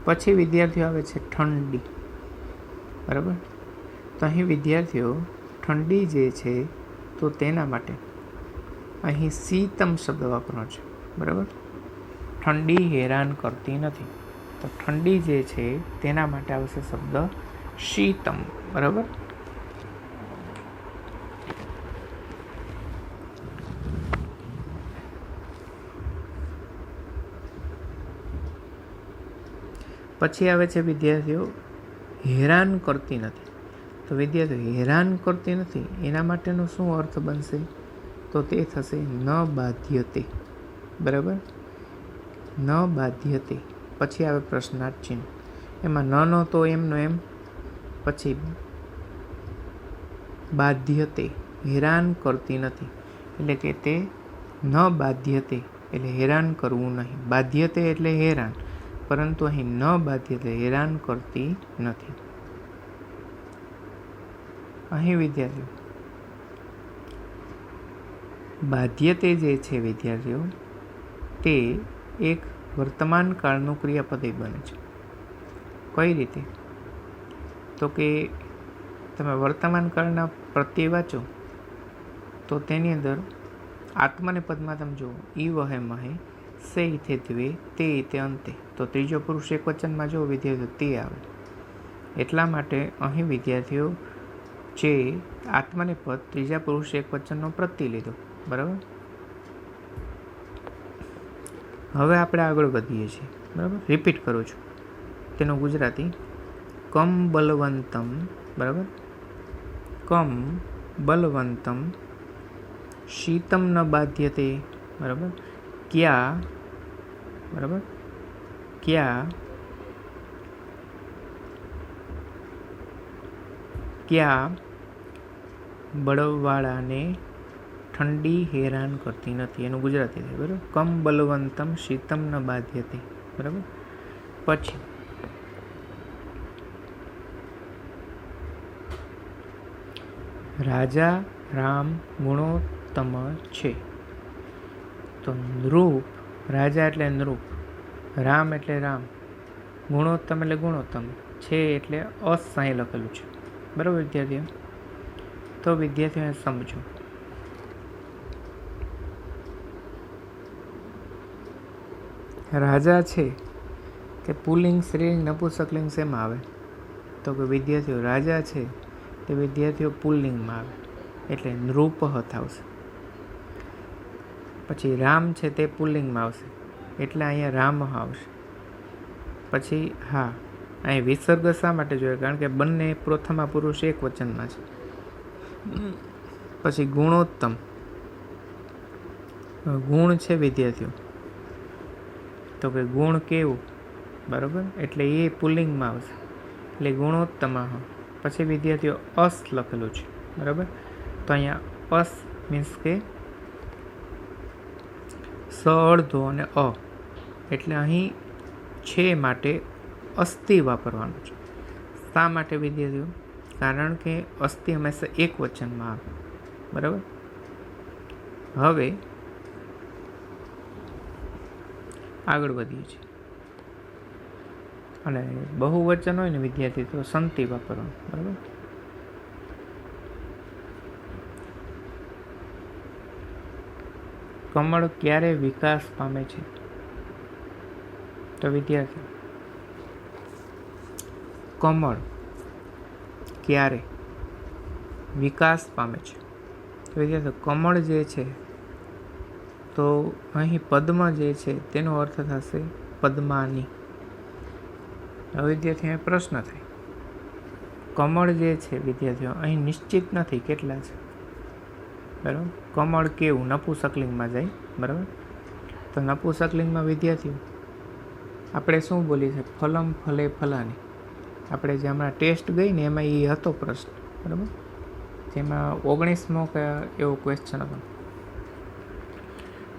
પછી વિદ્યાર્થીઓ આવે છે ઠંડી, બરાબર. તો અહીં વિદ્યાર્થીઓ ઠંડી જે છે તો તેના માટે અહીં શીતમ શબ્દ વાપરવાનો છે, બરાબર. ઠંડી હેરાન કરતી નથી, તો ઠંડી જે છે તેના માટે આવશે શબ્દ શીતમ, બરાબર. પછી આવે છે વિદ્યાર્થીઓ હેરાન કરતી નથી. તો વિદ્યાર્થીઓ હેરાન કરતી નથી એના માટેનો શું અર્થ બનશે, તો તે થશે ન બાધ્યતે, બરાબર. ન બાધ્યતે. પછી આવે પ્રશ્નાર્થ ચિહ્ન, એમાં ન તો એમનો એમ, પછી બાધ્યતે હેરાન કરતી નથી એટલે કે તે ન બાધ્યતે એટલે હેરાન કરવું નહીં, બાધ્યતે એટલે હેરાન, પરંતુ અહીં ન બાધ્યતે હેરાન કરતી નથી. અહીં વિદ્યાર્થીઓ બાધ્યતે જે છે વિદ્યાર્થીઓ તે એક વર્તમાન કાળનું ક્રિયાપદ બને છે. કઈ રીતે, તો કે તમે વર્તમાન કાળના પ્રત્યય વાંચો તો તેની અંદર આત્મને પદમાં તમે જુઓ, ઈ વહે મહે, સે ઇથે દ્વે, તે ઇતે અંતે. તો ત્રીજો પુરુષ એક વચનમાં જો વિદ્યાર્થીઓ તે આવે. એટલા માટે અહીં વિદ્યાર્થીઓ જે આત્મને પદ ત્રીજા પુરુષ એક વચનનો પ્રત્યય લીધો, બરાબર. હવે આપણે આગળ વધીએ છીએ, બરાબર. રિપીટ કરું છું તેનું ગુજરાતી. કમ બલવંતમ, બરાબર. કમ બલવંતમ શીતમ ન બાધ્યતે, બરાબર. ક્યાં, બરાબર, ક્યાં ક્યાં બળવાળાને ઠંડી હેરાન કરતી નથી, એનું ગુજરાતી થાય. બરાબર. કમ બલવંતમ શીતમ ન બાધ્યતે. બરાબર. પછી રાજા રામ ગુણોત્તમ છે. તો નૃપ, રાજા એટલે નૃપ, રામ એટલે રામ, ગુણોત્તમ એટલે ગુણોત્તમ, છે એટલે અસ અહીં લખેલું છે. બરાબર વિદ્યાર્થીઓ? તો વિદ્યાર્થીઓને સમજો. રાજા છે તે પુલ્લિંગ, સ્ત્રીલિંગ, નપુંસકલિંગ શેમાં આવે? તો કે વિદ્યાર્થીઓ રાજા છે તે વિદ્યાર્થીઓ પુલ્લિંગમાં આવે, એટલે નૃપઃ આવશે. પછી રામ છે તે પુલ્લિંગમાં આવશે, એટલે અહીંયા રામ આવશે. પછી હા, અહીં વિસર્ગ શા માટે જોઈએ? કારણ કે બંને પ્રથમા પુરુષ એક વચનમાં છે. પછી ગુણોત્તમ, ગુણ છે વિદ્યાર્થીઓ, તો કે ગુણ કેવું? બરાબર, એટલે એ પુલ્લિંગમાં આવશે, એટલે ગુણોત્તમ. પછી વિદ્યાર્થીઓ અસ લખેલું છે. બરાબર, તો અહીંયા અસ મીન્સ કે સ અડધો અને અ, એટલે અહીં છે માટે અસ્થિ વાપરવાનું છે. શા માટે વિદ્યાર્થીઓ? કારણ કે અસ્થિ હંમેશા એક વચનમાં આવે. બરાબર. હવે આગળ વધીએ છીએ, અને બહુવચન હોય ને વિદ્યાર્થી તો સંતિ વાપરવાનું. બરાબર. કમળ ક્યારે વિકાસ પામે છે? તો વિદ્યાર્થી કમળ ક્યારે વિકાસ પામે છે? તો વિદ્યાર્થી કમળ જે છે, તો અહીં પદ્મ જે છે તેનો અર્થ થશે પદ્માની. હવે વિદ્યાર્થી અહીં પ્રશ્ન થાય, કમળ જે છે વિદ્યાર્થીઓ અહીં નિશ્ચિત નથી કેટલા છે. બરાબર. કમળ કેવું? નપુંસકલિંગમાં જાય. બરાબર. તો નપુંસકલિંગમાં વિદ્યાર્થીઓ આપણે શું બોલીએ છીએ? ફલમ ફલે ફલાની. આપણે જે હમણાં ટેસ્ટ ગઈ ને એમાં એ હતો પ્રશ્ન. બરાબર, જેમાં 19મો એવો ક્વેશ્ચન હતો.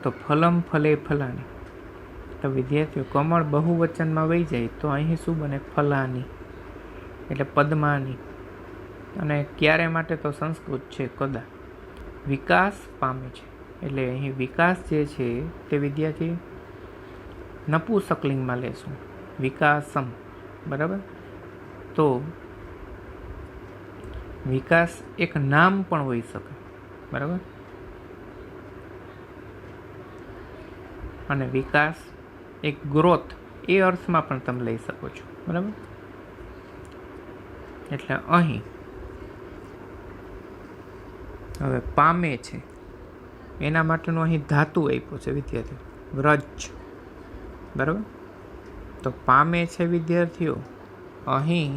તો ફલમ ફલે ફલાની. તો વિદ્યાર્થીઓ કમળ બહુવચનમાં વહી જાય તો અહીં શું બને? ફલાની, એટલે પદ્માની. અને ક્યારે માટે? તો સંસ્કૃત છે કદા. વિકાસ પામે છે, એટલે અહીં વિકાસ જે છે તે વિદ્યાર્થી નપુંસકલિંગમાં લેશું, વિકાસમ. બરાબર. તો વિકાસ એક નામ પણ હોઈ શકે. બરાબર. અને વિકાસ એક ગ્રોથ એ અર્થમાં પણ તમે લઈ શકો છો. બરાબર. એટલે અહીં હવે પામે છે એના માટેનું અહીં ધાતુ આપ્યું છે વિદ્યાર્થીઓ, વ્રજ. બરાબર. તો પામે છે વિદ્યાર્થીઓ, અહીં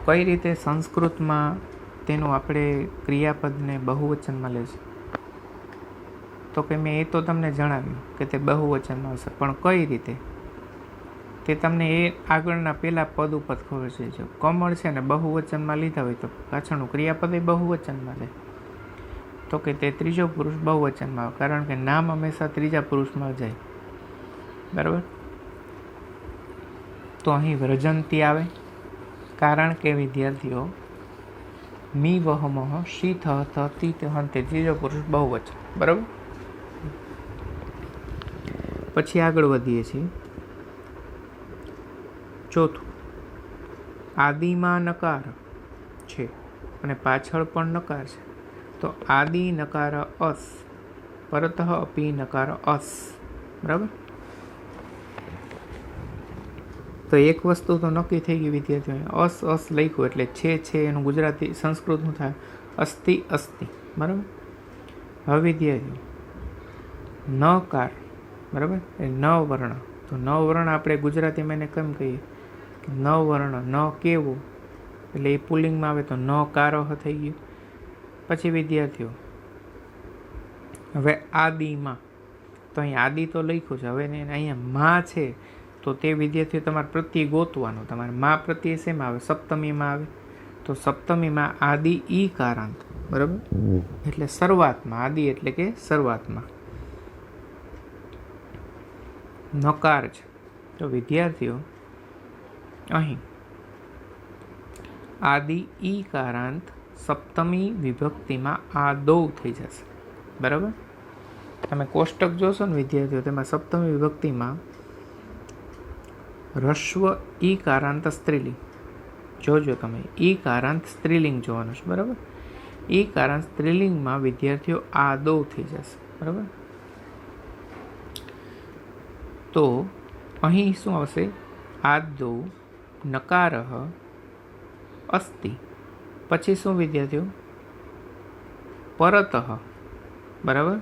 કઈ રીતે સંસ્કૃતમાં તેનું આપણે ક્રિયાપદને બહુવચનમાં લઈશું? તો કે મેં એ તો તમને જણાવ્યું કે તે બહુવચનમાં આવશે, પણ કઈ રીતે તે તમને એ આગળના પહેલા પદ ઉપર ખબર છે. જો કમળ છે ને બહુવચનમાં લીધા હોય તો પાછળનું ક્રિયાપદ એ બહુવચનમાં જાય, તો કે તે ત્રીજો પુરુષ બહુવચનમાં આવે, કારણ કે નામ હંમેશા ત્રીજા પુરુષમાં જાય. બરાબર. તો અહીં વ્રજંતી આવે, કારણ કે વિદ્યાર્થીઓ મી વહમહ શીત તીત હંતે, ત્રીજો પુરુષ બહુવચન. બરાબર. પછી આગળ વધીએ છીએ. ચોથું, આદિમાં નકાર છે અને પાછળ પણ નકાર છે. તો આદિ નકાર અસ, પરતઃ અપી નકાર અસ. બરાબર. તો એક વસ્તુ તો નક્કી થઈ ગઈ વિદ્યાર્થીઓ, અસ અસ લખ્યું એટલે છે એનું ગુજરાતી સંસ્કૃતનું થાય અસ્થિ અસ્થિ. બરાબર. હવે વિદ્યાર્થીઓ નકાર, બરાબર, એ ન વર્ણ. તો ન વર્ણ આપણે ગુજરાતીમાં એને કેમ કહીએ કે ન વર્ણ, ન કેવું, એટલે એ પુલ્લિંગમાં આવે તો ન કારહ થઈ ગયું. પછી વિદ્યાર્થીઓ હવે આદિમાં, તો અહીં આદિ તો લખ્યું છે, હવે અહીંયા માં છે તો તો તે વિદ્યાર્થીઓ તમારે પ્રત્યય ગોતવાનો. તમારે મા પ્રત્યય શેમાં આવે? સપ્તમીમાં આવે. તો સપ્તમીમાં આદિ ઈ કારાંત, બરાબર, એટલે શરૂઆતમાં. આદિ એટલે કે શરૂઆતમાં નકાર છે. તો વિદ્યાર્થીઓ અહીં આદિ ઈ કારાંત સપ્તમી વિભક્તિમાં આદૌ થઈ જશે, બરાબર. તમે કોષ્ટક જોશો ને વિદ્યાર્થીઓ, તેમાં સપ્તમી વિભક્તિમાં રસ્વ ઈ કારાંત સ્ત્રીલિંગ જોજો. તમે ઈ કારાંત સ્ત્રીલિંગ જોવાનું છે, બરાબર. ઈ કારાંત સ્ત્રીલિંગમાં વિદ્યાર્થીઓ આદૌ થઈ જશે, બરાબર. તો અહીં શું આવશે? આદૌ નકારઃ અસ્તિ. પછી શું વિદ્યાર્થીઓ? પરતઃ, બરાબર.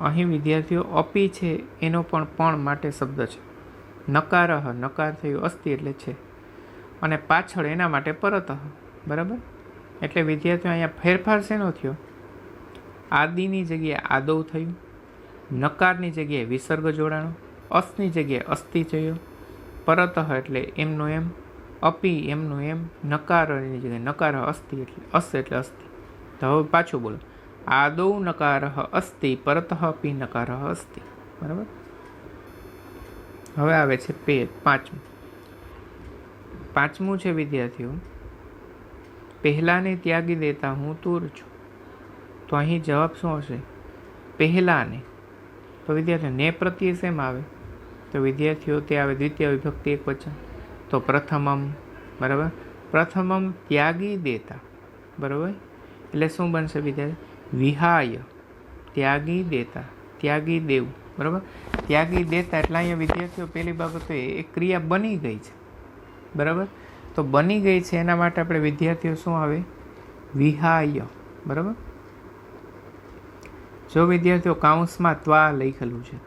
અહીં વિદ્યાર્થીઓ અપી છે એનો પણ માટે શબ્દ છે. નકારઃ, નકાર થયું, અસ્તિ એટલે છે, અને પાછળ એના માટે પરતઃ, બરાબર. એટલે વિદ્યાર્થીઓ અહીંયા ફેરફાર શેનો થયો? આદિની જગ્યાએ આદૌ થયું, નકારની જગ્યાએ વિસર્ગ જોડાણો, અસની જગ્યાએ અસ્તિ થયો, પરતઃ એટલે એમનું એમ, અપી એમનું એમ, નકારની જગ્યાએ નકાર અસ્તિ એટલે અસ એટલે અસ્તિ. તો હવે પાછું બોલો. આદૌ નકારઃ અસ્તિ, પરતઃ અપી નકારઃ અસ્તિ, બરાબર. હવે આવે છે પાંચમું છે વિદ્યાર્થીઓ, પહેલાને ત્યાગી દેતા હું તૂર છું. તો અહીં જવાબ શું હશે? પહેલાને. તો વિદ્યાર્થીઓ ને પ્રત્યય શેમાં આવે? તો વિદ્યાર્થીઓ તે આવે દ્વિતીય વિભક્તિ એક વચન. તો પ્રથમમ, બરાબર. પ્રથમમ ત્યાગી દેતા, બરાબર. એટલે શું બનશે વિદ્યાર્થી? વિહાય ત્યાગી દેતા, ત્યાગી દેવું, બરાબર. ત્યાગી દેતા એટલે અહીંયા વિદ્યાર્થીઓ પહેલી બાબત તો એક ક્રિયા બની ગઈ છે, બરાબર. તો બની ગઈ છે એના માટે આપણે વિદ્યાર્થીઓ શું આવે? વિહાય, બરાબર. જો વિદ્યાર્થીઓ કાઉન્સમાં ત્વા લખેલું છે,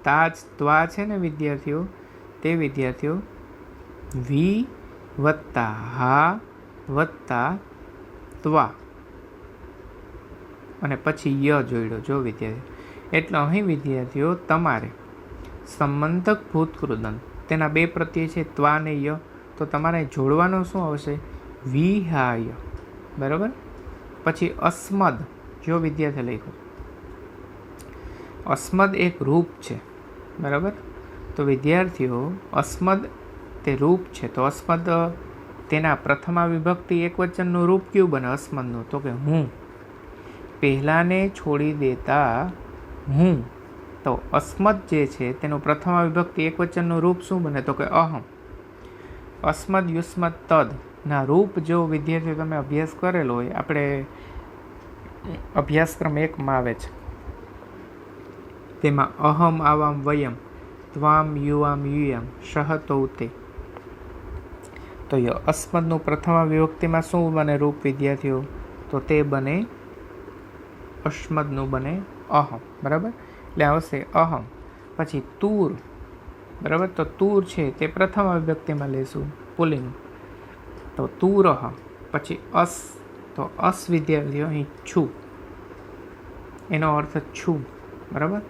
ત્વા છે ને વિદ્યાર્થીઓ, તે વિદ્યાર્થીઓ વી વત્તા હા વત્તા ત્વા અને પછી ય જોડ્યો. જો વિદ્યાર્થીઓ, એટલે અહીં વિદ્યાર્થીઓ તમારે સંબંધક ભૂતકૃદંત તેના બે પ્રત્યય છે, ત્વા ને ય. તો તમારે જોડવાનો શું આવશે? વિહાય, બરાબર. પછી અસ્મદ. જો વિદ્યાર્થી લખ્યું, અસ્મદ એક રૂપ છે, બરાબર. તો વિદ્યાર્થીઓ અસ્મદ તે રૂપ છે. તો અસ્મદ તેના પ્રથમા વિભક્તિ એક વચનનું રૂપ કયું બને અસ્મદનું? તો કે હું. પહેલાને છોડી દેતા હું. તો અસ્મદ જે છે તેનું પ્રથમા વિભક્તિ એક વચનનું રૂપ શું બને? તો કે અહમ. અસ્મદ યુસ્મદ તદ ના રૂપ જો વિદ્યાર્થીઓ તમે અભ્યાસ કરેલો હોય, આપણે અભ્યાસક્રમ 1માં આવે છે, તેમાં અહમ આવામ વયમ ત્વામ યુવામ યુયમ સહતૌ તે. તો અસ્મદનું પ્રથમા વિભક્તિમાં શું બને રૂપ વિદ્યાર્થીઓ? તો તે બને અસ્મદનું બને અહમ, બરાબર. એટલે આવશે અહમ. પછી તુર, બરાબર. તો તુર છે તે પ્રથમ વિભક્તિમાં લેશું પુલ્લિંગ. તો તુરહ. પછી અસ. તો અસ વિદ્યાર્થીઓ અહીં છું, એનો અર્થ છું, બરાબર.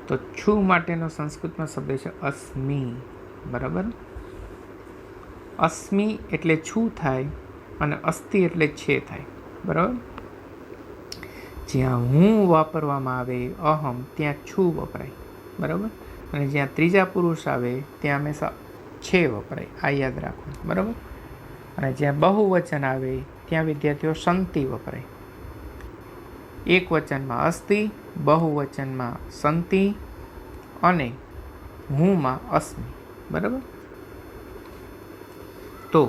તો છું માટેનો સંસ્કૃતમાં શબ્દ છે અસ્મિ, બરાબર. અસ્મિ એટલે છું થાય અને અસ્તિ એટલે છે થાય, બરાબર. જ્યાં હું વાપરવામાં આવે અહમ, ત્યાં છું વપરાય, બરાબર. અને જ્યાં ત્રીજા પુરુષ આવે ત્યાં હંમેશા છે વપરાય. આ યાદ રાખો, બરાબર. અને જ્યાં બહુવચન આવે ત્યાં વિદ્યાર્થીઓ સંતિ વપરાય. એક વચનમાં અસ્તિ, બહુવચનમાં સંતિ અને હુંમાં અસ્મિ, બરાબર. તો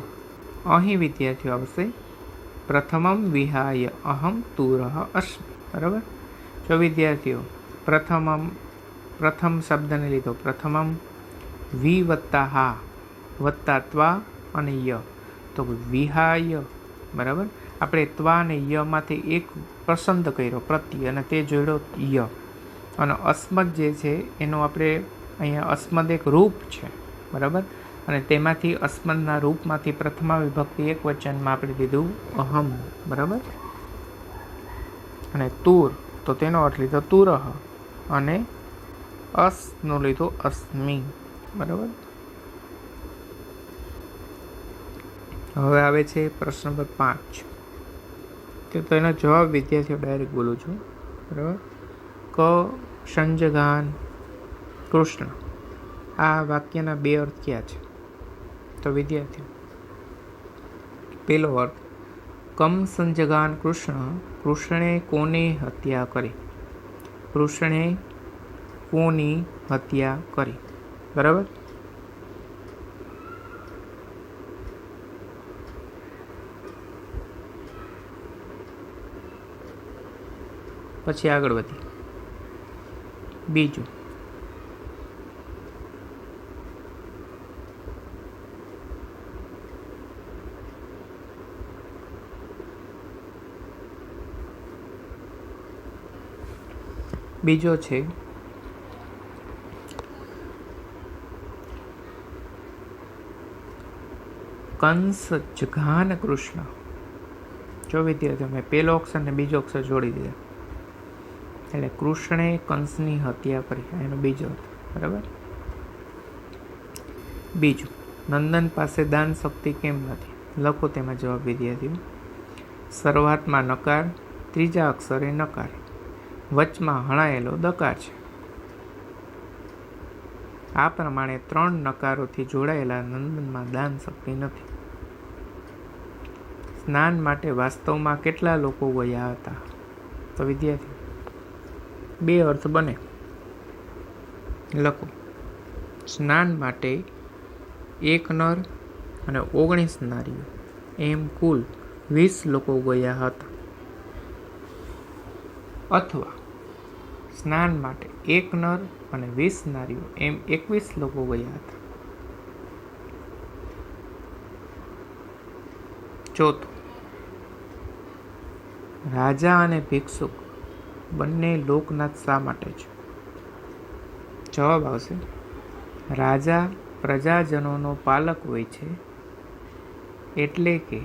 અહીં વિદ્યાર્થીઓ આવશે પ્રથમમ વિહાય અહમ તુરહ અસ્મિ, બરાબર. જો વિદ્યાર્થીઓ પ્રથમ શબ્દને લીધો, પ્રથમમ વી વત્તા હા વત્તા ત્વા અને ય. તો વિહાય, બરાબર. આપણે ત્વા અને યમાંથી એક પસંદ કર્યો પ્રત્યય અને તે જોડ્યો ય. અને અસ્મદ જે છે એનું આપણે અહીંયા અસ્મદ એક રૂપ છે, બરાબર. અને તેમાંથી અસ્મદના રૂપમાંથી પ્રથમા વિભક્તિ એક વચનમાં આપણે લીધું અહમ, બરાબર. અને તુર, તો તેનો અર્થ લીધો તુરહ અને અસનો લીધો અસ્મિ, બરાબર. હવે આવે છે પ્રશ્ન નંબર 5. તો એનો જવાબ વિદ્યાર્થીઓ ડાયરેક્ટ બોલું છું. બરાબર. ક સંજગાન કૃષ્ણ, આ વાક્યના 2 અર્થ ક્યાં છે? તો વિદ્યાર્થીઓ, પહેલો અર્થ, કમ સંજગાન કૃષ્ણ, કૃષ્ણે કોની હત્યા કરી? કૃષ્ણે કોની હત્યા કરી? બરાબર. પછી આગળ વધી. બીજું, છે કંસ જઘાન કૃષ્ણ. જો વિદ્યાર્થીઓ, મેં પહેલો અક્ષર ને બીજો અક્ષર જોડી દીધા, એટલે કૃષ્ણે કંસની હત્યા કરી, એનો બીજો અર્થ. બરાબર. બીજું, નંદન પાસે દાન શક્તિ કેમ નથી? લખો તેમાં જવાબ વિદ્યાર્થીઓ. શરૂઆતમાં નકાર, ત્રીજા અક્ષરે નકાર, વચમાં હણાયેલો દકાર છે. આ પ્રમાણે 3 નકારોથી જોડાયેલા નંદનમાં દાન શક્તિ નથી. સ્નાન માટે વાસ્તવમાં કેટલા લોકો ગયા હતા? તો વિદ્યાર્થી, 2 અર્થ બને. લખો, સ્નાન માટે 1 નર અને 19 નારીઓ, એમ કુલ 20 લોકો ગયા હતા. અથવા સ્નાન માટે 1 નર અને 20 નારીઓ, એમ 21 લોકો ગયા હતા. ચોથું, રાજા અને ભિક્ષુક બંને લોકનાથ શા માટે છે? જવાબ આવશે, રાજા પ્રજાજનોનો પાલક હોય છે, એટલે કે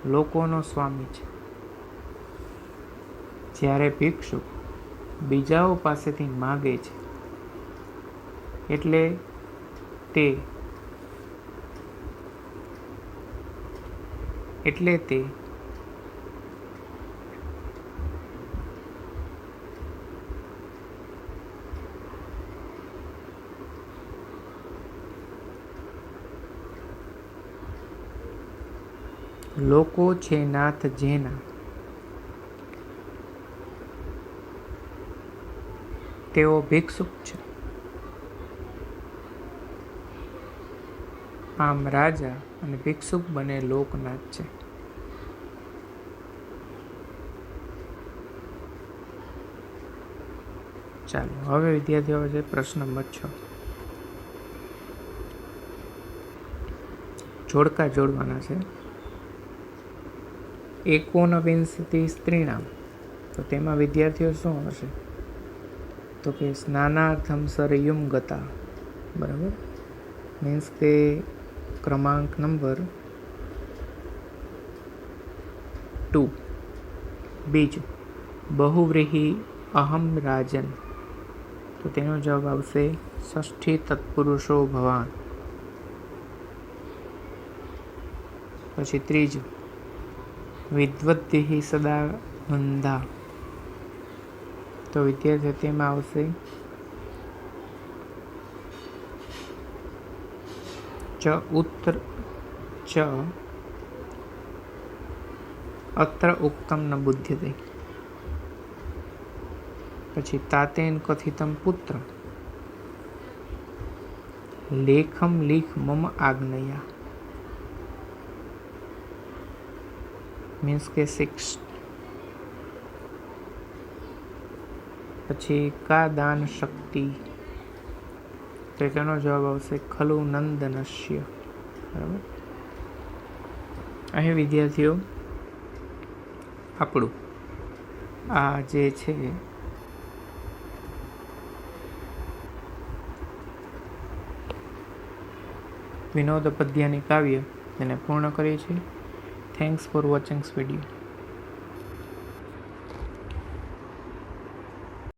લોકોનો સ્વામી છે. જ્યારે ભિક્ષુક બીજાઓ પાસેથી માગે છે, એટલે તે લોકો છે નાથ જેના, તેઓ ભિક્ષુક છે. આમ રાજા અને ભિક્ષુક બંને લોકનાથ છે. ચાલો, હવે વિદ્યાર્થીઓ છે પ્રશ્ન નંબર 6. જોડકા જોડવાના છે. 19 સ્ત્રીનામ, તો તેમાં વિદ્યાર્થીઓ શું હશે? તો કે સ્નાનાર્થમ સરયુમ ગતા. બરાબર. મીન્સ કે ક્રમાંક નંબર 2. બીજું, બહુવ્રીહિ અહમ રાજન, તો તેનો જવાબ આવશે ષષ્ઠી તત્પુરુષો ભવાન. પછી ત્રીજું, વિદ્વદ્ધિ સદા બંધા, તો વિદ્યાર્થીઓ તેમાં આવશે અત્ર ઉક્તમ ન બુધ્યતે. પછી તાતેન કથિતમ પુત્ર લેખમ લીખ મમ આજ્ઞયા, મીન્સ કે 6. પછી કા દાન શક્તિ, તો તેનો જવાબ આવશે ખલુ નંદનસ્ય. બરાબર. અહીં વિદ્યાર્થીઓ આપણું આ જે છે વિનોદ પદ્યાની કાવ્ય તેને પૂર્ણ કરીએ છીએ. Thanks for watching video.